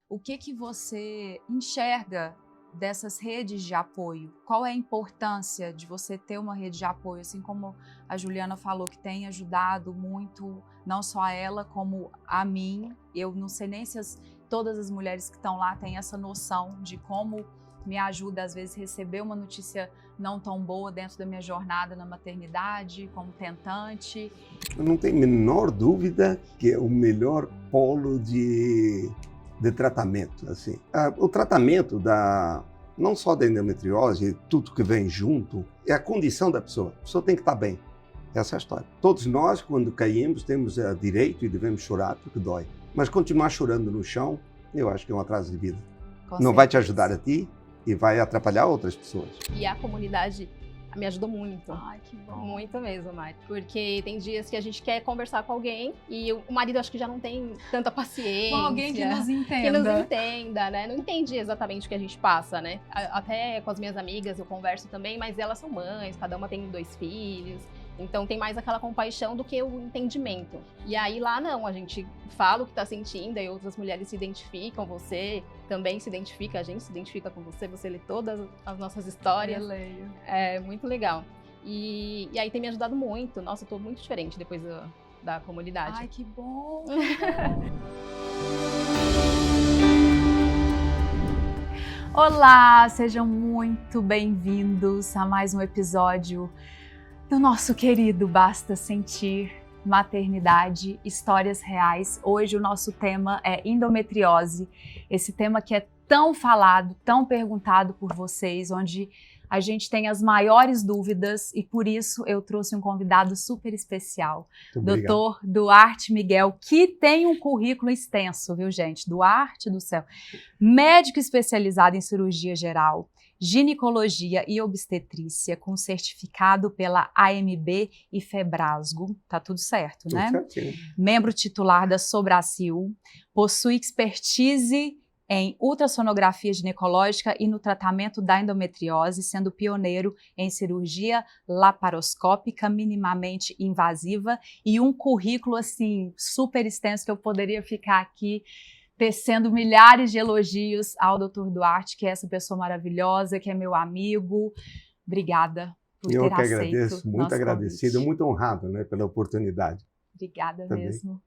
O que você enxerga dessas redes de apoio? Qual é a importância de você ter uma rede de apoio, assim como a Juliana falou, que tem ajudado muito, não só a ela, como a mim. Eu não sei nem se todas as mulheres que estão lá têm essa noção de como me ajuda, às vezes, receber uma notícia não tão boa dentro da minha jornada na maternidade, como tentante. Eu não tenho a menor dúvida que é o melhor polo de tratamento. Assim. O tratamento não só da endometriose, tudo que vem junto, é a condição da pessoa. A pessoa tem que estar bem. Essa é a história. Todos nós, quando caímos, temos direito e devemos chorar porque dói. Mas continuar chorando no chão, eu acho que é um atraso de vida. Não vai te ajudar a ti e vai atrapalhar outras pessoas. E a comunidade me ajudou muito. Ai, que bom. Muito mesmo, Mari. Porque tem dias que a gente quer conversar com alguém e o marido acho que já não tem tanta paciência. Com alguém que nos entenda. Que nos entenda, né? Não entendi exatamente o que a gente passa, né? Até com as minhas amigas eu converso também, mas elas são mães, cada uma tem 2 filhos. Então tem mais aquela compaixão do que o entendimento. E aí lá não, a gente fala o que tá sentindo, aí outras mulheres se identificam, você também se identifica, a gente se identifica com você lê todas as nossas histórias. Eu leio. É muito legal. E aí tem me ajudado muito. Nossa, eu tô muito diferente depois da comunidade. Ai, que bom! Olá, sejam muito bem-vindos a mais um episódio do nosso querido Basta Sentir, Maternidade, Histórias Reais. Hoje o nosso tema é endometriose, esse tema que é tão falado, tão perguntado por vocês, onde a gente tem as maiores dúvidas e por isso eu trouxe um convidado super especial, Dr. Duarte Miguel, que tem um currículo extenso, viu gente? Duarte do céu, médico especializado em cirurgia geral, ginecologia e obstetrícia, com certificado pela AMB e Febrasgo, tá tudo certo, né? Tudo certinho. Membro titular da Sobracil, possui expertise em ultrassonografia ginecológica e no tratamento da endometriose, sendo pioneiro em cirurgia laparoscópica minimamente invasiva e um currículo assim super extenso que eu poderia ficar aqui tecendo milhares de elogios ao Dr. Duarte, que é essa pessoa maravilhosa, que é meu amigo. Obrigada por ter aceito. Eu que agradeço, muito agradecido, convite. muito honrado, né, pela oportunidade. Obrigada Também. mesmo.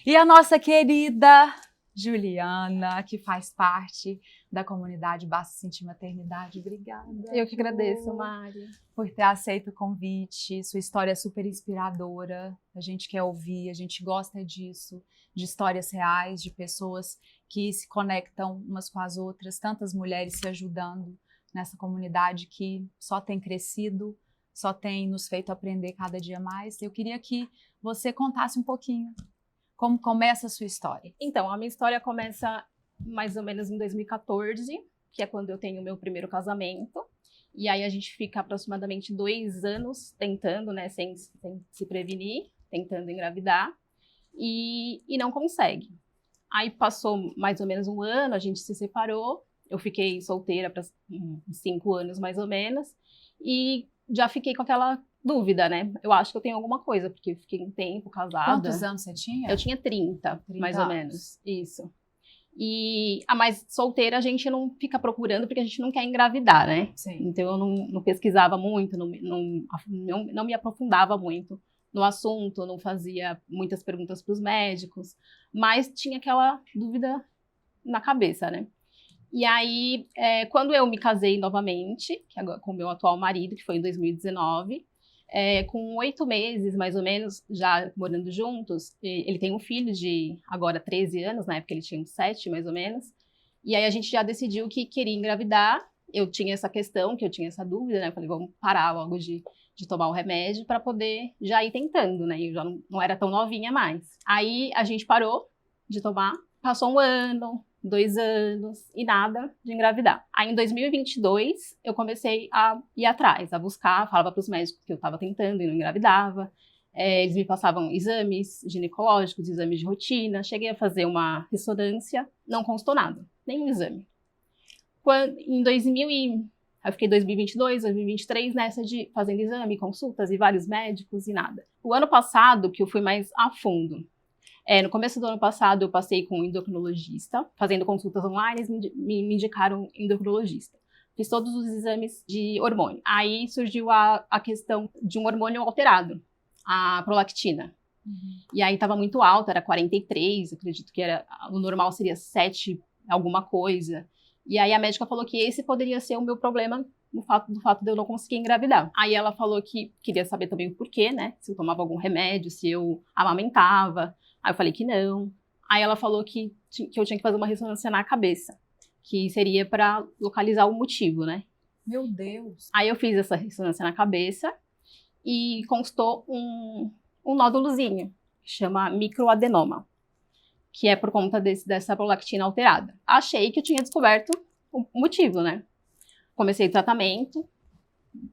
E a nossa querida Juliana, que faz parte da comunidade Basta Sentir Maternidade. Obrigada. Eu que agradeço, Mari. Por ter aceito o convite. Sua história é super inspiradora. A gente quer ouvir, a gente gosta disso, de histórias reais, de pessoas que se conectam umas com as outras, tantas mulheres se ajudando nessa comunidade que só tem crescido, só tem nos feito aprender cada dia mais. Eu queria que você contasse um pouquinho como começa a sua história. Então, a minha história começa mais ou menos em 2014, que é quando eu tenho o meu primeiro casamento. E aí a gente fica aproximadamente 2 anos tentando, né, sem se prevenir, tentando engravidar, e não consegue. Aí passou mais ou menos 1 ano, a gente se separou, eu fiquei solteira para 5 anos mais ou menos, e já fiquei com aquela dúvida, né? Eu acho que eu tenho alguma coisa, porque eu fiquei um tempo casada. Quantos anos você tinha? Eu tinha 30 mais ou anos. menos, isso. E a mais solteira a gente não fica procurando porque a gente não quer engravidar, né? Sim. Então eu não pesquisava muito, não me aprofundava muito no assunto, não fazia muitas perguntas para os médicos, mas tinha aquela dúvida na cabeça, né? E aí, quando eu me casei novamente, com o meu atual marido, que foi em 2019, com 8 meses, mais ou menos, já morando juntos, ele tem um filho de agora 13 anos, na época ele tinha uns 7, mais ou menos, e aí a gente já decidiu que queria engravidar. Eu tinha essa questão, que eu tinha essa dúvida, né? Eu falei, vamos parar logo de tomar o remédio para poder já ir tentando, né? Eu já não era tão novinha mais. Aí a gente parou de tomar, passou 1 ano, 2 anos e nada de engravidar. Aí em 2022 eu comecei a ir atrás, a buscar, falava para os médicos que eu estava tentando e não engravidava. Eles me passavam exames ginecológicos, exames de rotina. Cheguei a fazer uma ressonância, não constou nada, nenhum exame. Eu fiquei 2022, 2023 nessa de fazendo exame, consultas e vários médicos e nada. O ano passado que eu fui mais a fundo, No começo do ano passado, eu passei com um endocrinologista, fazendo consultas online, me indicaram endocrinologista. Fiz todos os exames de hormônio. Aí surgiu a questão de um hormônio alterado, a prolactina. E aí estava muito alta, era 43, acredito que o normal seria 7, alguma coisa. E aí a médica falou que esse poderia ser o meu problema do fato de eu não conseguir engravidar. Aí ela falou que queria saber também o porquê, né? Se eu tomava algum remédio, se eu amamentava. Aí eu falei que não. Aí ela falou que eu tinha que fazer uma ressonância na cabeça, que seria para localizar o motivo, né? Meu Deus! Aí eu fiz essa ressonância na cabeça e constou um nódulozinho, que chama microadenoma, que é por conta dessa prolactina alterada. Achei que eu tinha descoberto o motivo, né? Comecei o tratamento,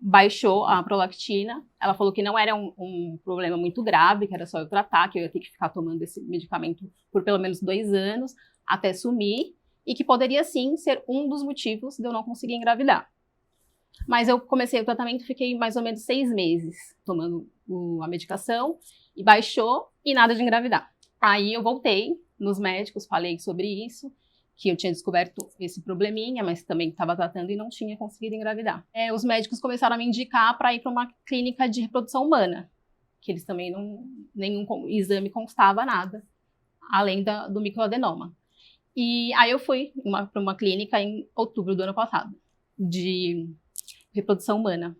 baixou a prolactina. Ela falou que não era um problema muito grave, que era só eu tratar, que eu ia ter que ficar tomando esse medicamento por pelo menos 2 anos, até sumir, e que poderia sim ser um dos motivos de eu não conseguir engravidar. Mas eu comecei o tratamento, fiquei mais ou menos 6 meses tomando a medicação, e baixou, e nada de engravidar. Aí eu voltei nos médicos, falei sobre isso, que eu tinha descoberto esse probleminha, mas também estava tratando e não tinha conseguido engravidar. Os médicos começaram a me indicar para ir para uma clínica de reprodução humana, que eles também nenhum exame constava nada, além do microadenoma. E aí eu fui para uma clínica em outubro do ano passado, de reprodução humana.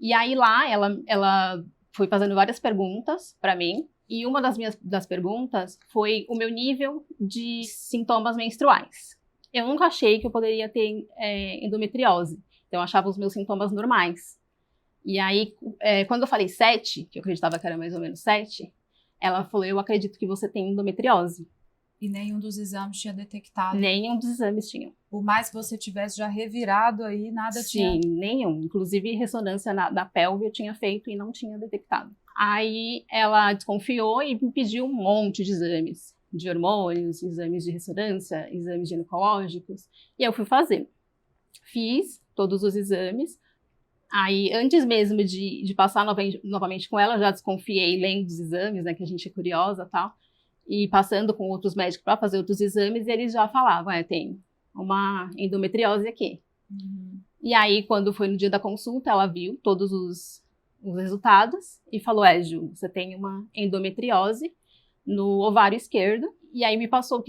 E aí lá ela foi fazendo várias perguntas para mim, e uma das perguntas foi o meu nível de sintomas menstruais. Eu nunca achei que eu poderia ter endometriose, então eu achava os meus sintomas normais. E aí, quando eu falei 7, que eu acreditava que era mais ou menos 7, ela falou, eu acredito que você tem endometriose. E nenhum dos exames tinha detectado? Nenhum dos exames tinha. Por mais que você tivesse já revirado aí, nada tinha? Sim, nenhum. Inclusive, ressonância da pelve eu tinha feito e não tinha detectado. Aí ela desconfiou e me pediu um monte de exames, de hormônios, exames de ressonância, exames ginecológicos, e eu fui fazer. Fiz todos os exames. Aí, antes mesmo de passar novamente com ela, já desconfiei lendo os exames, né, que a gente é curiosa e tal, e passando com outros médicos para fazer outros exames, eles já falavam, tem uma endometriose aqui. E aí, quando foi no dia da consulta, ela viu todos os resultados e falou, Ju, você tem uma endometriose no ovário esquerdo, e aí me passou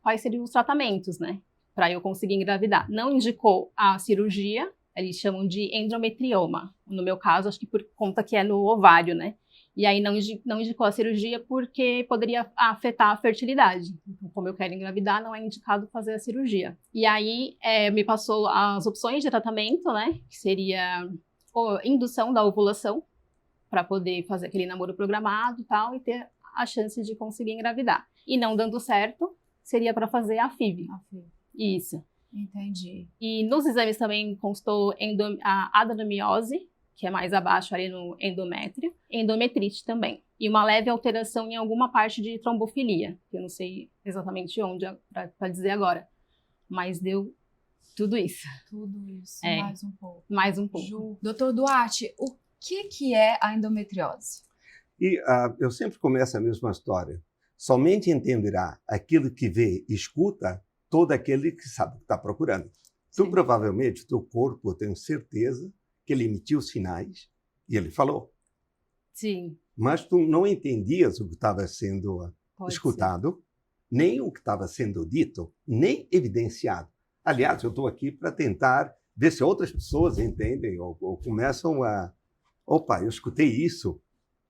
quais seriam os tratamentos, né, para eu conseguir engravidar. Não indicou a cirurgia, eles chamam de endometrioma, no meu caso, acho que por conta que é no ovário, né, e aí não indicou a cirurgia porque poderia afetar a fertilidade. Então, como eu quero engravidar, não é indicado fazer a cirurgia. E aí me passou as opções de tratamento, né, que seria indução da ovulação, para poder fazer aquele namoro programado e tal, e ter a chance de conseguir engravidar. E não dando certo, seria para fazer a FIV. Isso. Entendi. E nos exames também constou a adenomiose, que é mais abaixo ali no endométrio, endometrite também. E uma leve alteração em alguma parte de trombofilia, que eu não sei exatamente onde, para dizer agora, mas deu tudo isso. Tudo isso, mais um pouco. Mais um pouco. Ju, Dr. Duarte, o que é a endometriose? E eu sempre começo a mesma história. Somente entenderá aquilo que vê e escuta todo aquele que sabe o que está procurando. Tu, provavelmente, o teu corpo, eu tenho certeza, que ele emitiu sinais e ele falou. Sim. Mas tu não entendias o que estava sendo escutado, nem o que estava sendo dito, nem evidenciado. Aliás, eu estou aqui para tentar ver se outras pessoas entendem ou começam a... Opa, eu escutei isso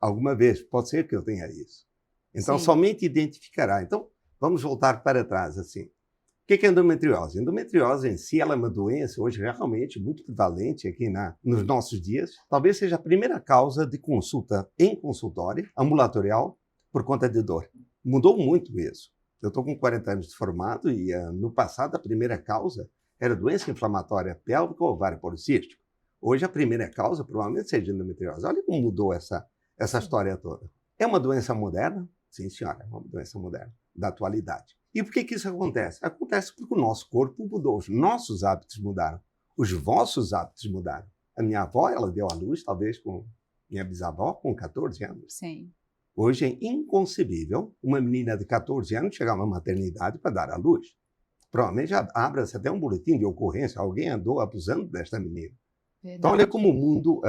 alguma vez, pode ser que eu tenha isso. Então, somente identificará. Então, vamos voltar para trás, assim. O que é endometriose? Endometriose em si ela é uma doença hoje realmente muito prevalente aqui nos nossos dias. Talvez seja a primeira causa de consulta em consultório ambulatorial por conta de dor. Mudou muito isso. Eu estou com 40 anos de formado e no passado a primeira causa era doença inflamatória pélvica ou ovário policístico. Hoje a primeira causa provavelmente seja endometriose. Olha como mudou essa história toda. É uma doença moderna? Sim, senhora, é uma doença moderna, da atualidade. E por que isso acontece? Acontece porque o nosso corpo mudou, os nossos hábitos mudaram, os vossos hábitos mudaram. A minha avó, ela deu à luz, talvez com minha bisavó, com 14 anos. Sim. Hoje é inconcebível uma menina de 14 anos chegar a uma maternidade para dar à luz. Provavelmente já abra-se até um boletim de ocorrência, alguém andou abusando desta menina. Verdade. Então, olha como o mundo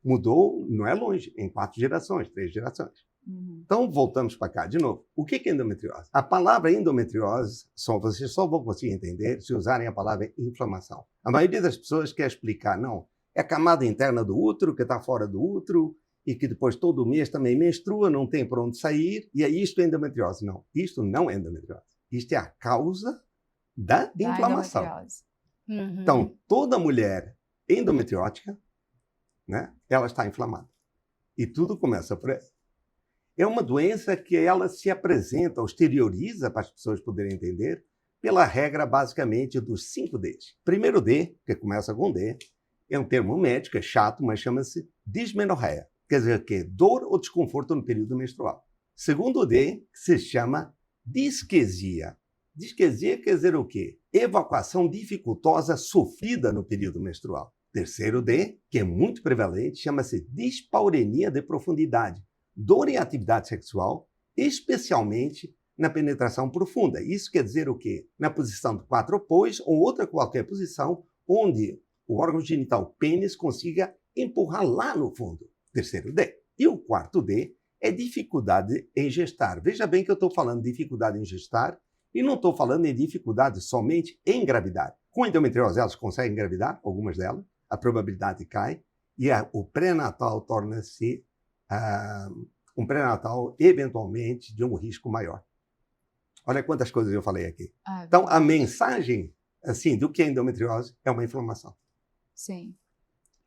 mudou, não é longe, em 4 gerações, 3 gerações. Então, voltamos para cá de novo. O que é endometriose? A palavra endometriose, vocês só vão conseguir entender se usarem a palavra inflamação. A maioria das pessoas quer explicar, não, é a camada interna do útero, que está fora do útero, e que depois todo mês também menstrua, não tem para onde sair, e aí isto é endometriose. Não, isto não é endometriose. Isto é a causa da inflamação. Então, toda mulher endometriótica, né, ela está inflamada. E tudo começa por aí. É uma doença que ela se apresenta, ou exterioriza, para as pessoas poderem entender, pela regra, basicamente, dos 5 Ds. Primeiro D, que começa com D, é um termo médico, é chato, mas chama-se dismenorreia. Quer dizer que dor ou desconforto no período menstrual. Segundo D, que se chama disquesia. Disquesia quer dizer o quê? Evacuação dificultosa sofrida no período menstrual. Terceiro D, que é muito prevalente, chama-se dispaurenia de profundidade. Dor em atividade sexual, especialmente na penetração profunda. Isso quer dizer o quê? Na posição de 4 opôs ou outra qualquer posição onde o órgão genital pênis consiga empurrar lá no fundo. Terceiro D. E o quarto D é dificuldade em gestar. Veja bem que eu estou falando de dificuldade em gestar e não estou falando em dificuldade somente em engravidar. Com endometriose elas conseguem engravidar, algumas delas, a probabilidade cai e o pré-natal torna-se um pré-natal eventualmente de um risco maior. Olha quantas coisas eu falei aqui. Então a mensagem assim do que é endometriose é uma inflamação. Sim.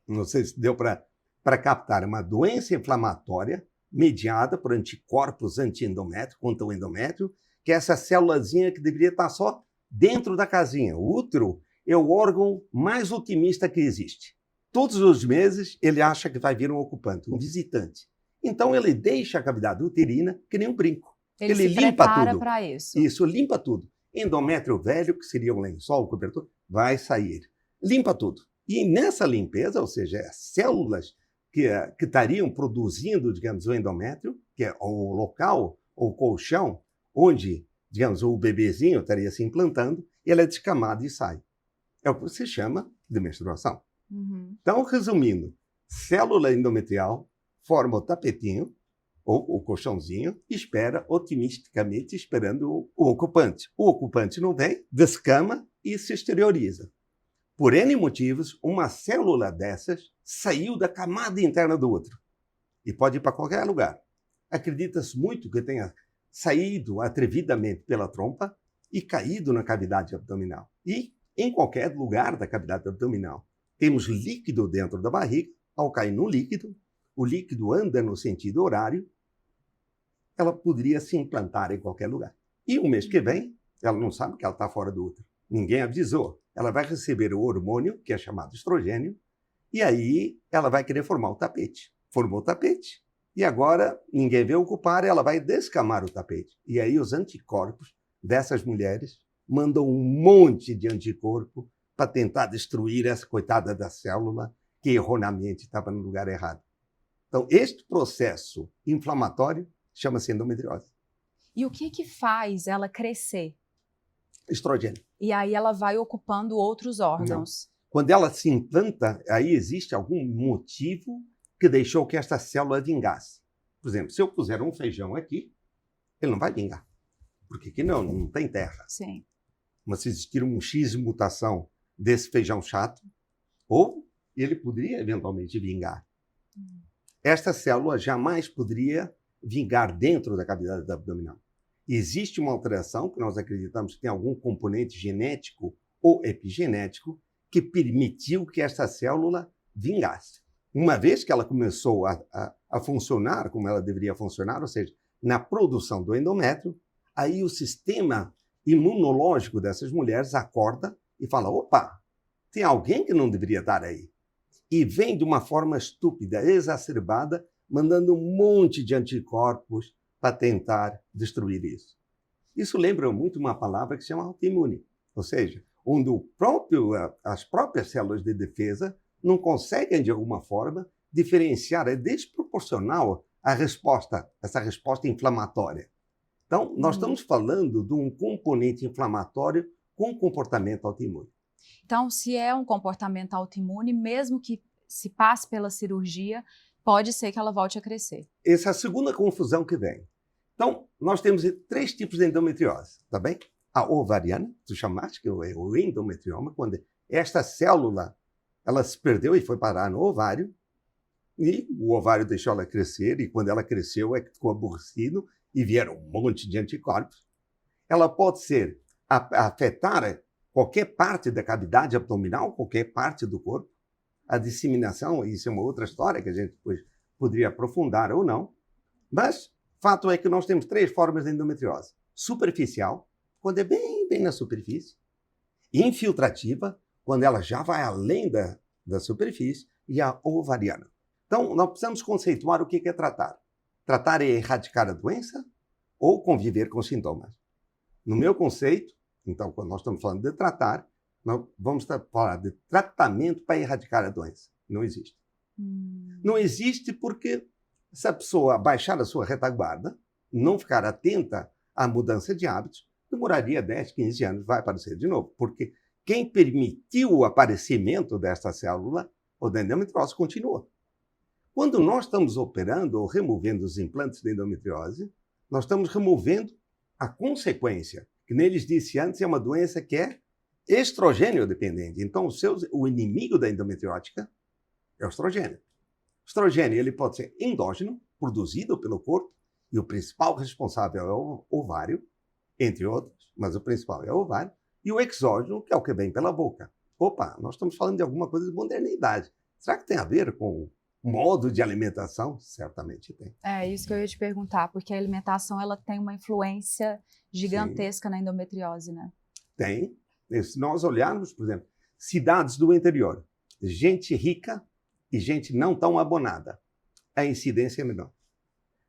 Não sei se deu para captar uma doença inflamatória mediada por anticorpos anti-endométrio, contra o endométrio, que é essa célulazinha que deveria estar só dentro da casinha. O útero é o órgão mais otimista que existe. Todos os meses ele acha que vai vir um ocupante, um visitante. Então ele deixa a cavidade uterina que nem um brinco. Ele limpa tudo. Para isso. Isso, limpa tudo. Endométrio velho, que seria um lençol, cobertor, vai sair. Limpa tudo. E nessa limpeza, ou seja, as células que estariam produzindo, digamos, o endométrio, que é o local, ou colchão, onde, digamos, o bebezinho estaria se implantando, ele é descamado e sai. É o que se chama de menstruação. Então, resumindo, célula endometrial forma o tapetinho, ou o colchãozinho, e espera, otimisticamente, esperando o ocupante. O ocupante não vem, descama e se exterioriza. Por N motivos, uma célula dessas saiu da camada interna do útero e pode ir para qualquer lugar. Acredita-se muito que tenha saído atrevidamente pela trompa e caído na cavidade abdominal. E em qualquer lugar da cavidade abdominal. Temos líquido dentro da barriga. Ao cair no líquido, o líquido anda no sentido horário, ela poderia se implantar em qualquer lugar. E o mês que vem, ela não sabe que ela está fora do útero. Ninguém avisou. Ela vai receber o hormônio, que é chamado estrogênio, e aí ela vai querer formar o tapete. Formou o tapete, e agora ninguém vê ocupar, ela vai descamar o tapete. E aí os anticorpos dessas mulheres mandam um monte de anticorpo para tentar destruir essa coitada da célula que erroneamente estava no lugar errado. Então, este processo inflamatório chama-se endometriose. E o que faz ela crescer? Estrogênio. E aí ela vai ocupando outros órgãos. Não. Quando ela se implanta, aí existe algum motivo que deixou que esta célula vingasse. Por exemplo, se eu puser um feijão aqui, ele não vai vingar. Porque aqui não tem terra. Sim. Mas se existir um X de mutação desse feijão chato, ou ele poderia eventualmente vingar. Esta célula jamais poderia vingar dentro da cavidade abdominal. Existe uma alteração que nós acreditamos que tem algum componente genético ou epigenético que permitiu que esta célula vingasse. Uma vez que ela começou a funcionar como ela deveria funcionar, ou seja, na produção do endométrio, aí o sistema imunológico dessas mulheres acorda e fala, opa, tem alguém que não deveria estar aí. E vem de uma forma estúpida, exacerbada, mandando um monte de anticorpos para tentar destruir isso. Isso lembra muito uma palavra que se chama autoimune, ou seja, onde as próprias células de defesa não conseguem, de alguma forma, diferenciar. É desproporcional essa resposta inflamatória. Então, nós estamos falando de um componente inflamatório com comportamento autoimune. Então, se é um comportamento autoimune, mesmo que se passe pela cirurgia, pode ser que ela volte a crescer. Essa é a segunda confusão que vem. Então, nós temos 3 tipos de endometriose, tá bem? A ovariana, tu chamaste, que é o endometrioma, quando esta célula, ela se perdeu e foi parar no ovário, e o ovário deixou ela crescer, e quando ela cresceu é que ficou aborrecido, e vieram um monte de anticorpos. Ela pode ser afetar qualquer parte da cavidade abdominal, qualquer parte do corpo. A disseminação, isso é uma outra história que a gente depois poderia aprofundar ou não. Mas fato é que nós temos 3 formas de endometriose. Superficial, quando é bem na superfície. Infiltrativa, quando ela já vai além da superfície. E a ovariana. Então, nós precisamos conceituar o que é tratar. Tratar é erradicar a doença ou conviver com sintomas. No meu conceito, então, quando nós estamos falando de tratar, nós vamos falar de tratamento para erradicar a doença. Não existe. Não existe porque se a pessoa baixar a sua retaguarda, não ficar atenta à mudança de hábitos, demoraria 10, 15 anos, vai aparecer de novo. Porque quem permitiu o aparecimento desta célula, ou da endometriose, continua. Quando nós estamos operando ou removendo os implantes de endometriose, nós estamos removendo a consequência, que neles disse antes, é uma doença que é estrogênio dependente. Então, o inimigo da endometriótica é o estrogênio. O estrogênio ele pode ser endógeno, produzido pelo corpo, e o principal responsável é o ovário, entre outros, mas o principal é o ovário, e o exógeno, que é o que vem pela boca. Opa, nós estamos falando de alguma coisa de modernidade. Será que tem a ver com modo de alimentação? Certamente tem. É isso que eu ia te perguntar, porque a alimentação ela tem uma influência gigantesca na endometriose, né? Tem. Se nós olharmos, por exemplo, cidades do interior, gente rica e gente não tão abonada, a incidência é menor.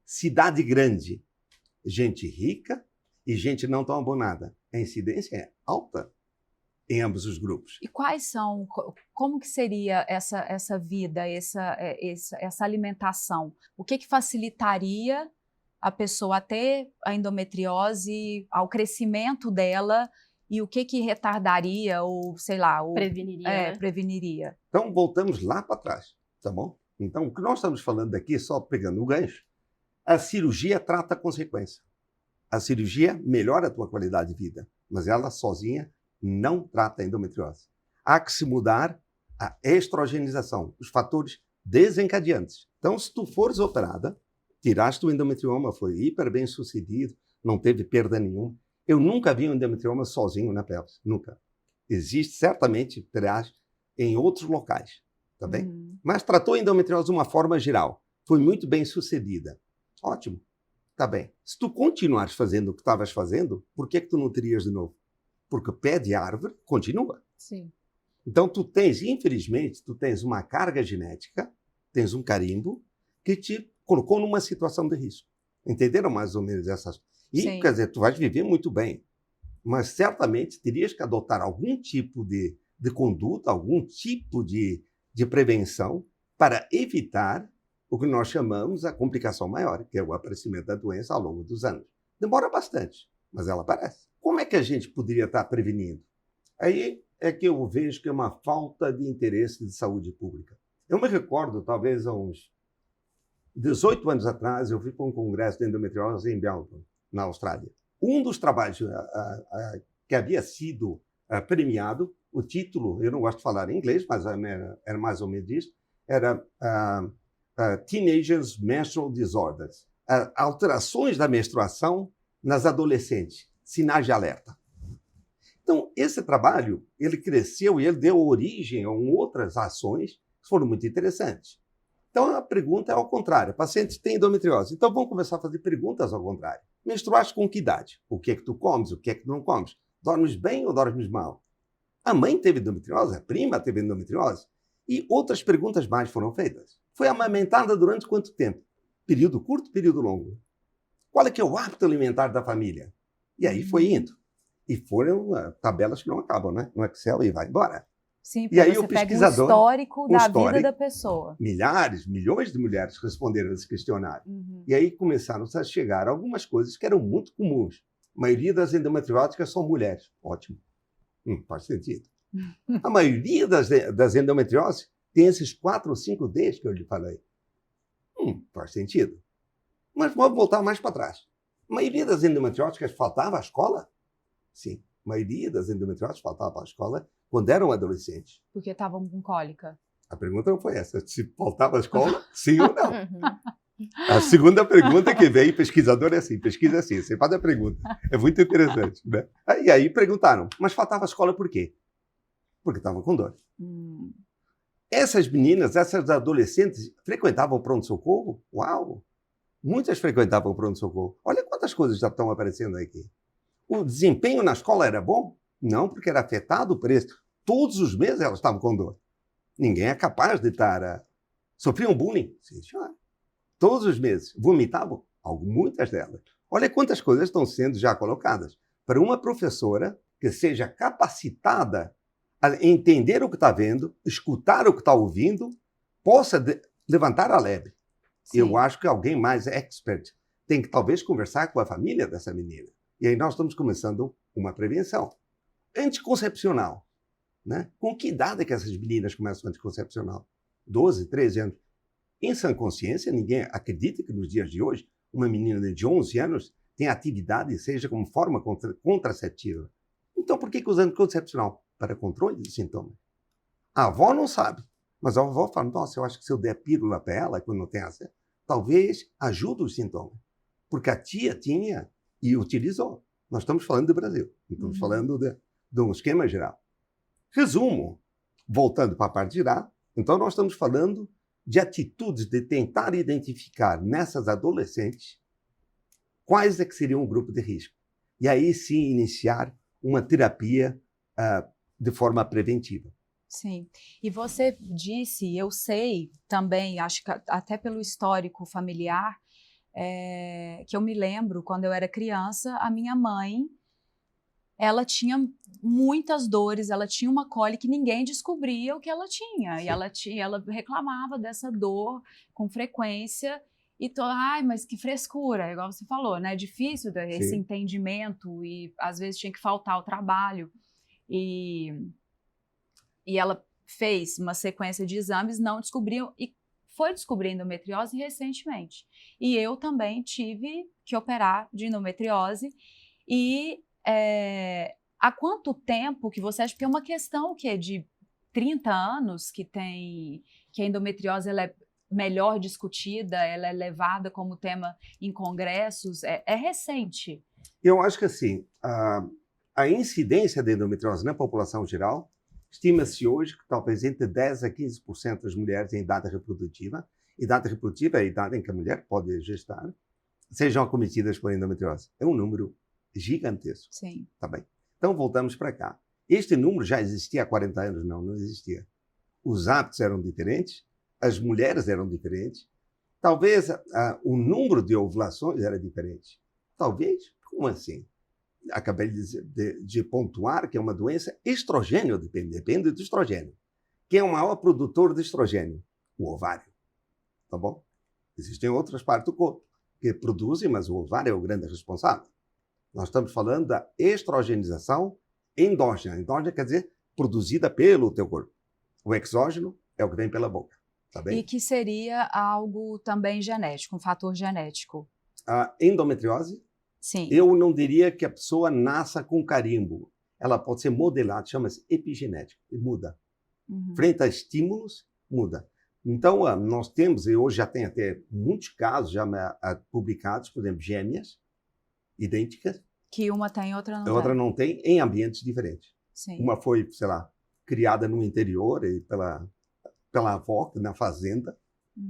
Cidade grande, gente rica e gente não tão abonada, a incidência é alta em ambos os grupos. E como que seria essa vida, essa alimentação? O que facilitaria a pessoa a ter a endometriose, ao crescimento dela, e o que retardaria ou, sei lá... Preveniria, né? Preveniria. Então, voltamos lá para trás, tá bom? Então, o que nós estamos falando aqui, só pegando o gancho, a cirurgia trata a consequência. A cirurgia melhora a tua qualidade de vida, mas ela sozinha não trata a endometriose. Há que se mudar a estrogenização, os fatores desencadeantes. Então, se tu fores operada, tiraste o endometrioma, foi hiper bem sucedido, não teve perda nenhuma. Eu nunca vi um endometrioma sozinho na pelve, nunca. Existe certamente, terás, em outros locais, tá bem? Mas tratou a endometriose de uma forma geral, foi muito bem sucedida. Ótimo, tá bem. Se tu continuares fazendo o que estavas fazendo, por que tu não terias de novo? Porque o pé de árvore continua. Sim. Então, infelizmente, tu tens uma carga genética, tens um carimbo, que te colocou numa situação de risco. Entenderam mais ou menos essas? E, Sim. Quer dizer, tu vais viver muito bem, mas certamente terias que adotar algum tipo de conduta, algum tipo de prevenção para evitar o que nós chamamos a complicação maior, que é o aparecimento da doença ao longo dos anos. Demora bastante, mas ela aparece. Como é que a gente poderia estar prevenindo? Aí é que eu vejo que é uma falta de interesse de saúde pública. Eu me recordo, talvez há uns 18 anos atrás, eu fui para um congresso de endometriose em Melbourne, na Austrália. Um dos trabalhos que havia sido premiado, o título, eu não gosto de falar em inglês, mas era mais ou menos isso, era Teenagers Menstrual Disorders, alterações da menstruação nas adolescentes, sinais de alerta. Então, esse trabalho, ele cresceu e ele deu origem a outras ações que foram muito interessantes. Então, a pergunta é ao contrário. Pacientes têm endometriose. Então, vamos começar a fazer perguntas ao contrário. Menstruaste com que idade? O que é que tu comes? O que é que tu não comes? Dormes bem ou dormes mal? A mãe teve endometriose? A prima teve endometriose? E outras perguntas mais foram feitas. Foi amamentada durante quanto tempo? Período curto, período longo? Qual é que é o hábito alimentar da família? E aí foi indo. E foram tabelas que não acabam, né? No Excel e vai embora. Sim, E aí você o pega pesquisador, um histórico da vida histórico, da pessoa. milhares, milhões de mulheres responderam esse questionário. E aí começaram a chegar algumas coisas que eram muito comuns. A maioria das endometrióticas são mulheres. Ótimo. Faz sentido. A maioria das endometrioses tem esses 4 ou 5 Ds que eu lhe falei. Faz sentido. Mas vamos voltar mais para trás. A maioria das endometrióticas faltava à escola? Sim. A maioria das endometrioses faltava à escola quando eram adolescentes. Porque estavam com cólica. A pergunta não foi essa. Se faltava à escola, sim ou não. A segunda pergunta que veio, pesquisador, é assim, pesquisa assim, você faz a pergunta. É muito interessante, né? E aí perguntaram, mas faltava à escola por quê? Porque estavam com dor. Essas meninas, essas adolescentes, frequentavam o pronto-socorro? Uau! Muitas frequentavam o pronto-socorro. Olha quantas coisas já estão aparecendo aqui. O desempenho na escola era bom? Não, porque era afetado por isso. Todos os meses elas estavam com dor. Ninguém é capaz de estar... Sofriam bullying? Sim, senhora. Todos os meses. Vomitavam? Muitas delas. Olha quantas coisas estão sendo já colocadas. Para uma professora que seja capacitada a entender o que está vendo, escutar o que está ouvindo, possa levantar a lebre. Sim. Eu acho que alguém mais expert tem que talvez conversar com a família dessa menina. E aí nós estamos começando uma prevenção. Anticoncepcional. Né? Com que idade é que essas meninas começam o anticoncepcional? 12, 13 anos. Em sã consciência, ninguém acredita que nos dias de hoje uma menina de 11 anos tem atividade, seja como forma contraceptiva. Então, por que usa anticoncepcional? Para controle de sintomas. A avó não sabe, mas a avó fala, nossa, eu acho que se eu der pílula para ela, quando não tem acesso, talvez ajude os sintomas. Porque a tia tinha e utilizou. Nós estamos falando do Brasil, estamos falando de um esquema geral. Resumo, voltando para a parte geral, então nós estamos falando de atitudes de tentar identificar nessas adolescentes quais é que seriam um grupo de risco. E aí sim iniciar uma terapia de forma preventiva. Sim. E você disse, eu sei também, acho que até pelo histórico familiar, que eu me lembro, quando eu era criança, a minha mãe, ela tinha muitas dores, ela tinha uma cólica que ninguém descobria o que ela tinha. Sim. E ela reclamava dessa dor com frequência. E ai, mas que frescura, igual você falou, né? É difícil esse entendimento e às vezes tinha que faltar ao trabalho. E ela fez uma sequência de exames, não descobriam, e foi descobrir endometriose recentemente. E eu também tive que operar de endometriose. E há quanto tempo que você acha? Porque é uma questão que é de 30 anos que a endometriose ela é melhor discutida, ela é levada como tema em congressos, é recente. Eu acho que assim, a incidência de endometriose na população geral, estima-se hoje que talvez entre 10% a 15% das mulheres em idade reprodutiva é a idade em que a mulher pode gestar, sejam acometidas por endometriose. É um número gigantesco. Sim. Tá bem. Então voltamos para cá. Este número já existia há 40 anos? Não existia. Os hábitos eram diferentes, as mulheres eram diferentes, talvez o número de ovulações era diferente. Talvez, como assim? Acabei de pontuar que é uma doença estrogênio, depende do estrogênio. Quem é o maior produtor de estrogênio? O ovário. Tá bom? Existem outras partes do corpo que produzem, mas o ovário é o grande responsável. Nós estamos falando da estrogenização endógena. Endógena quer dizer produzida pelo teu corpo. O exógeno é o que vem pela boca. Tá bem? E que seria algo também genético, um fator genético. A endometriose? Sim. Eu não diria que a pessoa nasça com carimbo. Ela pode ser modelada, chama-se epigenética, e muda. Frente a estímulos, muda. Então, nós temos, e hoje já tem até muitos casos já publicados, por exemplo, gêmeas idênticas. Que uma tem e outra não tem. A outra não tem, em ambientes diferentes. Sim. Uma foi, sei lá, criada no interior e pela avó, na fazenda,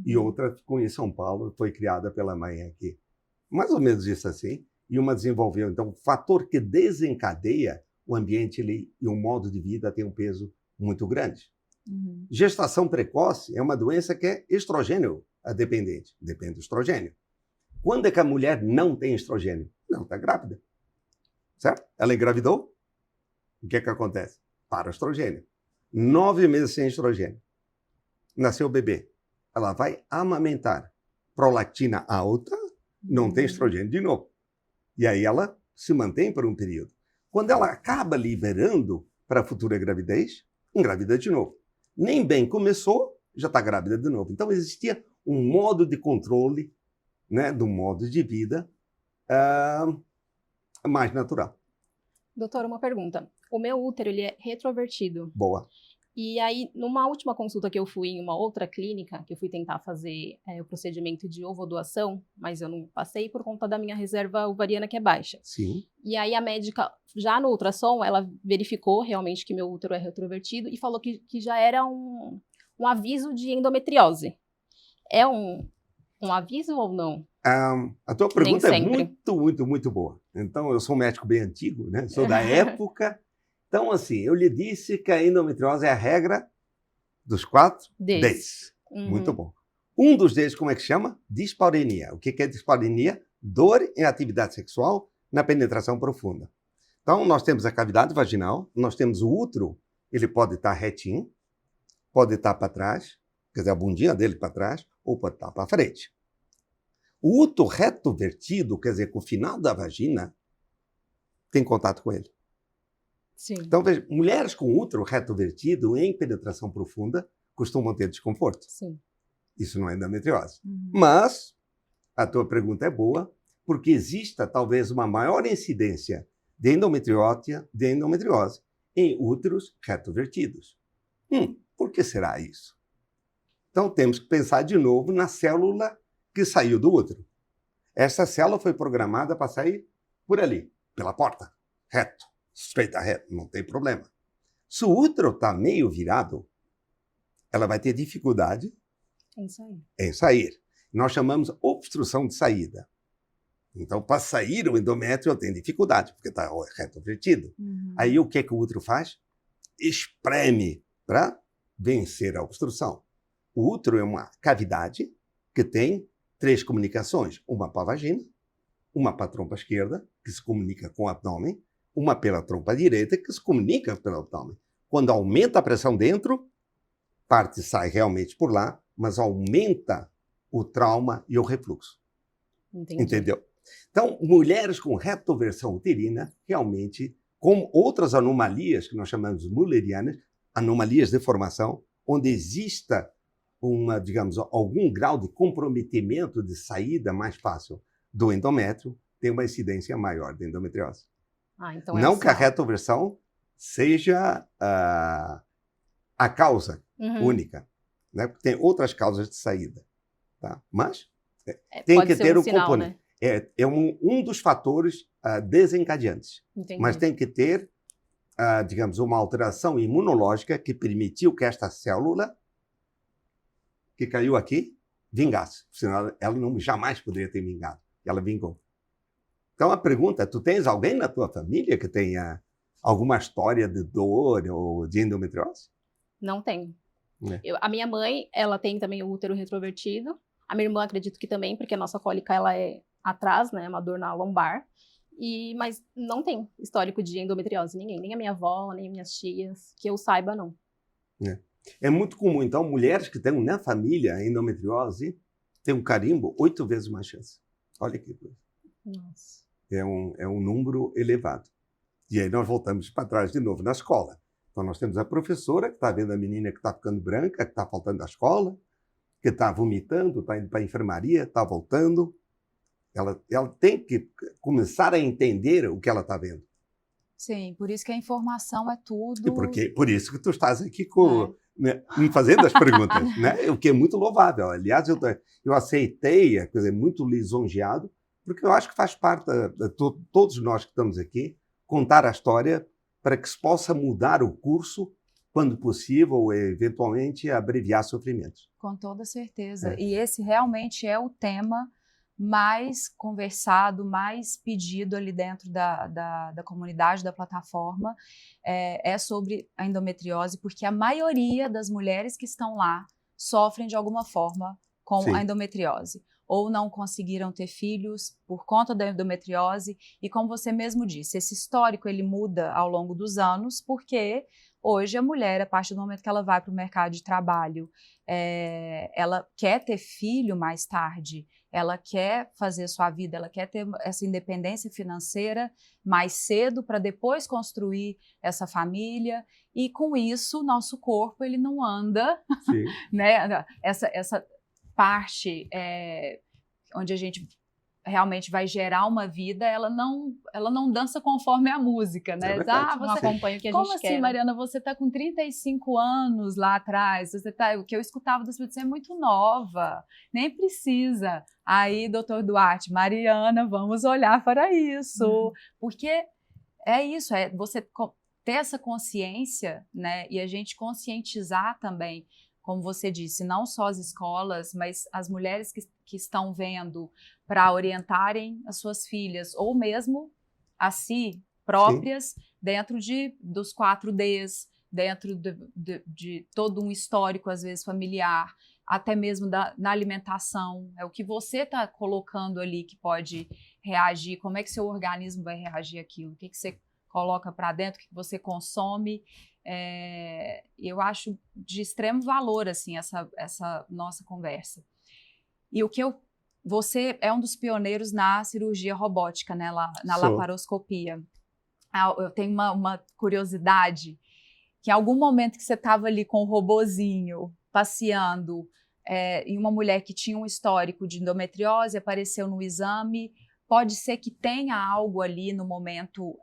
e outra ficou em São Paulo, foi criada pela mãe aqui. Mais ou menos isso assim. E uma desenvolveu. Então, o fator que desencadeia o ambiente e o modo de vida tem um peso muito grande. Gestação precoce é uma doença que é estrogênio dependente. Depende do estrogênio. Quando é que a mulher não tem estrogênio? Não, está grávida. Certo? Ela engravidou? O que é que acontece? Para o estrogênio. 9 meses sem estrogênio. Nasceu o bebê. Ela vai amamentar. Prolactina alta, não tem estrogênio de novo. E aí ela se mantém por um período. Quando ela acaba liberando para a futura gravidez, engravida de novo. Nem bem começou, já está grávida de novo. Então existia um modo de controle, né, do modo de vida mais natural. Doutora, uma pergunta. O meu útero, ele é retrovertido. Boa. E aí, numa última consulta que eu fui em uma outra clínica, que eu fui tentar fazer o procedimento de ovodoação, mas eu não passei por conta da minha reserva ovariana que é baixa. Sim. E aí a médica, já no ultrassom, ela verificou realmente que meu útero é retrovertido e falou que já era um aviso de endometriose. É um aviso ou não? A tua pergunta é muito boa. Então, eu sou um médico bem antigo, né? Sou da época. Então, assim, eu lhe disse que a endometriose é a regra dos 4 Ds. Muito bom. Um dos Ds, como é que chama? Dispareunia. O que é dispareunia? Dor em atividade sexual na penetração profunda. Então, nós temos a cavidade vaginal, nós temos o útero, ele pode estar retinho, pode estar para trás, quer dizer, a bundinha dele para trás, ou pode estar para frente. O útero retrovertido, quer dizer, com o final da vagina, tem contato com ele. Sim. Então, veja, mulheres com útero retrovertido em penetração profunda costumam ter desconforto. Sim. Isso não é endometriose. Mas a tua pergunta é boa, porque exista talvez uma maior incidência de endometriose em úteros retrovertidos. Por que será isso? Então, temos que pensar de novo na célula que saiu do útero. Essa célula foi programada para sair por ali, pela porta, reto. Straight ahead, não tem problema. Se o útero está meio virado, ela vai ter dificuldade em sair. Nós chamamos obstrução de saída. Então, para sair o endométrio tem dificuldade, porque está retrovertido. Aí o que o útero faz? Espreme para vencer a obstrução. O útero é uma cavidade que tem 3 comunicações. Uma para a vagina, uma para a trompa esquerda, que se comunica com o abdômen, uma pela trompa direita, que se comunica pelo abdômen. Quando aumenta a pressão dentro, parte sai realmente por lá, mas aumenta o trauma e o refluxo. Entendi. Entendeu? Então, mulheres com retroversão uterina, realmente, como outras anomalias, que nós chamamos de mullerianas, anomalias de formação, onde exista digamos, algum grau de comprometimento de saída mais fácil do endométrio, tem uma incidência maior de endometriose. Então não que a retroversão seja a causa única, né? Porque tem outras causas de saída, tá? Mas tem que ter um componente. Né? É um dos fatores desencadeantes. Entendi. Mas tem que ter, digamos, uma alteração imunológica que permitiu que esta célula que caiu aqui vingasse. Senão ela jamais poderia ter vingado. Ela vingou. Então, a pergunta é, tu tens alguém na tua família que tenha alguma história de dor ou de endometriose? Não tenho. A minha mãe, ela tem também o útero retrovertido. A minha irmã, acredito que também, porque a nossa cólica, ela é atrás, né? Uma dor na lombar. Mas não tem histórico de endometriose, ninguém. Nem a minha avó, nem minhas tias. Que eu saiba, não. É muito comum, então, mulheres que têm na família endometriose têm um carimbo 8 vezes mais chance. Olha que coisa. Nossa. É um número elevado. E aí nós voltamos para trás de novo na escola. Então nós temos a professora que está vendo a menina que está ficando branca, que está faltando da escola, que está vomitando, está indo para a enfermaria, está voltando. Ela tem que começar a entender o que ela está vendo. Sim, por isso que a informação é tudo. E por isso que tu estás aqui me fazendo as perguntas, né? O que é muito louvável. Aliás, eu aceitei, quer dizer, muito lisonjeado, porque eu acho que faz parte de todos nós que estamos aqui, contar a história para que se possa mudar o curso, quando possível, ou eventualmente abreviar sofrimentos. Com toda certeza. E esse realmente é o tema mais conversado, mais pedido ali dentro da comunidade, da plataforma, é sobre a endometriose, porque a maioria das mulheres que estão lá sofrem de alguma forma com a endometriose. Ou não conseguiram ter filhos por conta da endometriose. E como você mesmo disse, esse histórico ele muda ao longo dos anos, porque Hoje a mulher, a partir do momento que ela vai para o mercado de trabalho, ela quer ter filho mais tarde, ela quer fazer sua vida, ela quer ter essa independência financeira mais cedo para depois construir essa família, e com isso nosso corpo ele não anda, né? Essa parte onde a gente realmente vai gerar uma vida, ela não dança conforme a música, né? Não acompanha o que a gente como assim, quer. Mariana, você está com 35 anos lá atrás, o que eu escutava das pessoas, você é muito nova, nem precisa. Aí, doutor Duarte, Mariana, vamos olhar para isso, porque é isso, é você ter essa consciência, né? E a gente conscientizar também, como você disse, não só as escolas, mas as mulheres que estão vendo para orientarem as suas filhas, ou mesmo a si próprias, dentro dos 4Ds, dentro de todo um histórico, às vezes, familiar, até mesmo na alimentação. É o que você está colocando ali que pode reagir, como é que seu organismo vai reagir àquilo, o que você coloca para dentro, o que você consome. Eu acho de extremo valor assim, essa nossa conversa. E você é um dos pioneiros na cirurgia robótica, né, na laparoscopia. Eu tenho uma curiosidade, que em algum momento que você estava ali com o robozinho, passeando, e uma mulher que tinha um histórico de endometriose apareceu no exame, pode ser que tenha algo ali no momento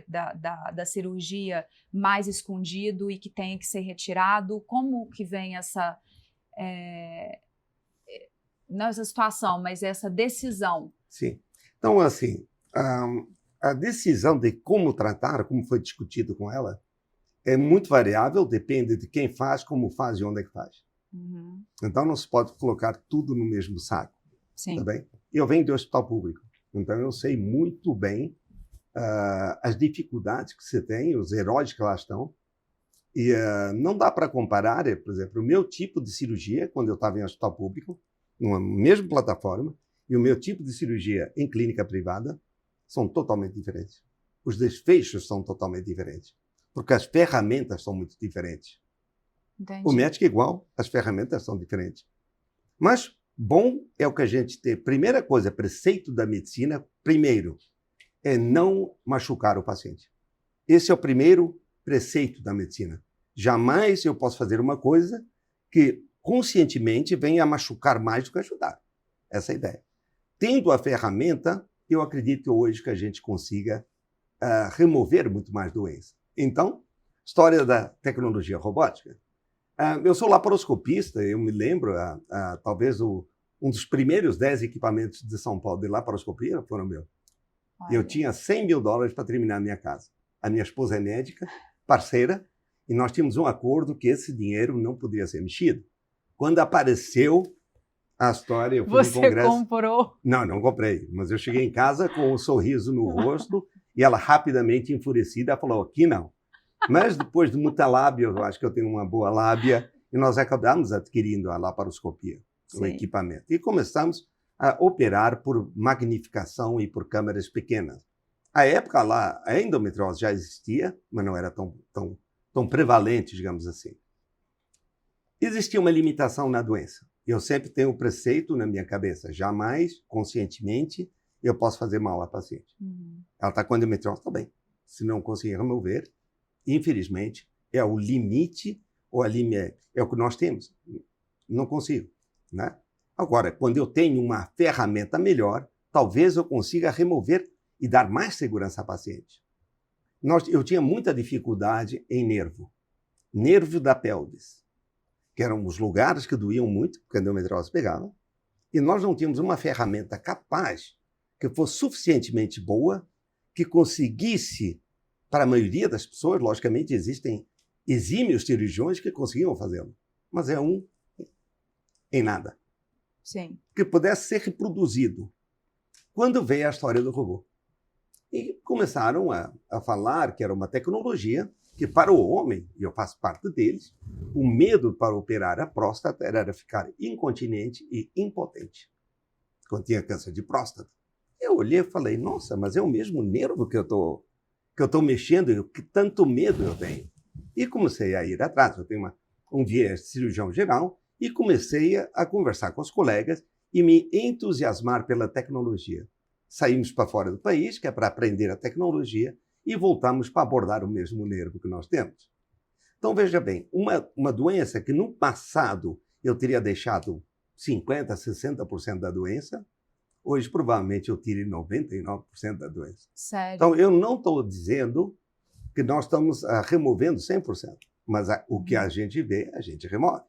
da cirurgia mais escondido e que tenha que ser retirado? Como que vem não essa situação, mas essa decisão? Sim. Então, assim, a decisão de como tratar, como foi discutido com ela, é muito variável, depende de quem faz, como faz e onde é que faz. Então, não se pode colocar tudo no mesmo saco. Sim. Tá bem? Eu venho do hospital público. Então, eu sei muito bem as dificuldades que você tem, os heróis que lá estão. E não dá para comparar, por exemplo, o meu tipo de cirurgia, quando eu estava em hospital público, numa mesma plataforma, e o meu tipo de cirurgia em clínica privada, são totalmente diferentes. Os desfechos são totalmente diferentes, porque as ferramentas são muito diferentes. Entendi. O médico é igual, as ferramentas são diferentes. Mas bom é o que a gente tem. Primeira coisa, preceito da medicina, primeiro, é não machucar o paciente. Esse é o primeiro preceito da medicina. Jamais eu posso fazer uma coisa que conscientemente venha a machucar mais do que ajudar. Essa é a ideia. Tendo a ferramenta, eu acredito hoje que a gente consiga remover muito mais doença. Então, história da tecnologia robótica. Eu sou laparoscopista, eu me lembro, talvez um dos primeiros 10 equipamentos de São Paulo de laparoscopia foram meus. Eu tinha $100 mil para terminar a minha casa. A minha esposa é médica, parceira, e nós tínhamos um acordo que esse dinheiro não podia ser mexido. Quando apareceu a história, eu fui no congresso. Você comprou? Não comprei, mas eu cheguei em casa com um sorriso no rosto e ela rapidamente enfurecida falou, aqui não. Mas depois de muita lábia, eu acho que eu tenho uma boa lábia, e nós acabamos adquirindo a laparoscopia, o equipamento. E começamos a operar por magnificação e por câmeras pequenas. À época lá, a endometriose já existia, mas não era tão prevalente, digamos assim. Existia uma limitação na doença. Eu sempre tenho o preceito na minha cabeça, jamais, conscientemente, eu posso fazer mal à paciente. Ela está com endometriose, está bem. Se não conseguir remover, infelizmente, é o limite, ou é o que nós temos. Não consigo, né? Agora, quando eu tenho uma ferramenta melhor, talvez eu consiga remover e dar mais segurança à paciente. Eu tinha muita dificuldade em nervo da pelvis, que eram os lugares que doíam muito, porque a endometriose pegava, e nós não tínhamos uma ferramenta capaz, que fosse suficientemente boa, que conseguisse, para a maioria das pessoas, logicamente existem exímios cirurgiões que conseguiam fazê-lo, mas é em nada. Sim. Que pudesse ser reproduzido. Quando veio a história do robô. E começaram a falar que era uma tecnologia que para o homem, e eu faço parte deles, o medo para operar a próstata era ficar incontinente e impotente, quando tinha câncer de próstata. Eu olhei e falei, nossa, mas é o mesmo nervo que eu tô mexendo, e que tanto medo eu tenho. E comecei a ir atrás. Eu tenho um viés de cirurgião geral e comecei a conversar com os colegas e me entusiasmar pela tecnologia. Saímos para fora do país, que é para aprender a tecnologia, e voltamos para abordar o mesmo nervo que nós temos. Então, veja bem, uma doença que no passado eu teria deixado 50%, 60% da doença, hoje provavelmente eu tire 99% da doença. Sério? Então, eu não estou dizendo que nós estamos removendo 100%, mas o que a gente vê, a gente remove.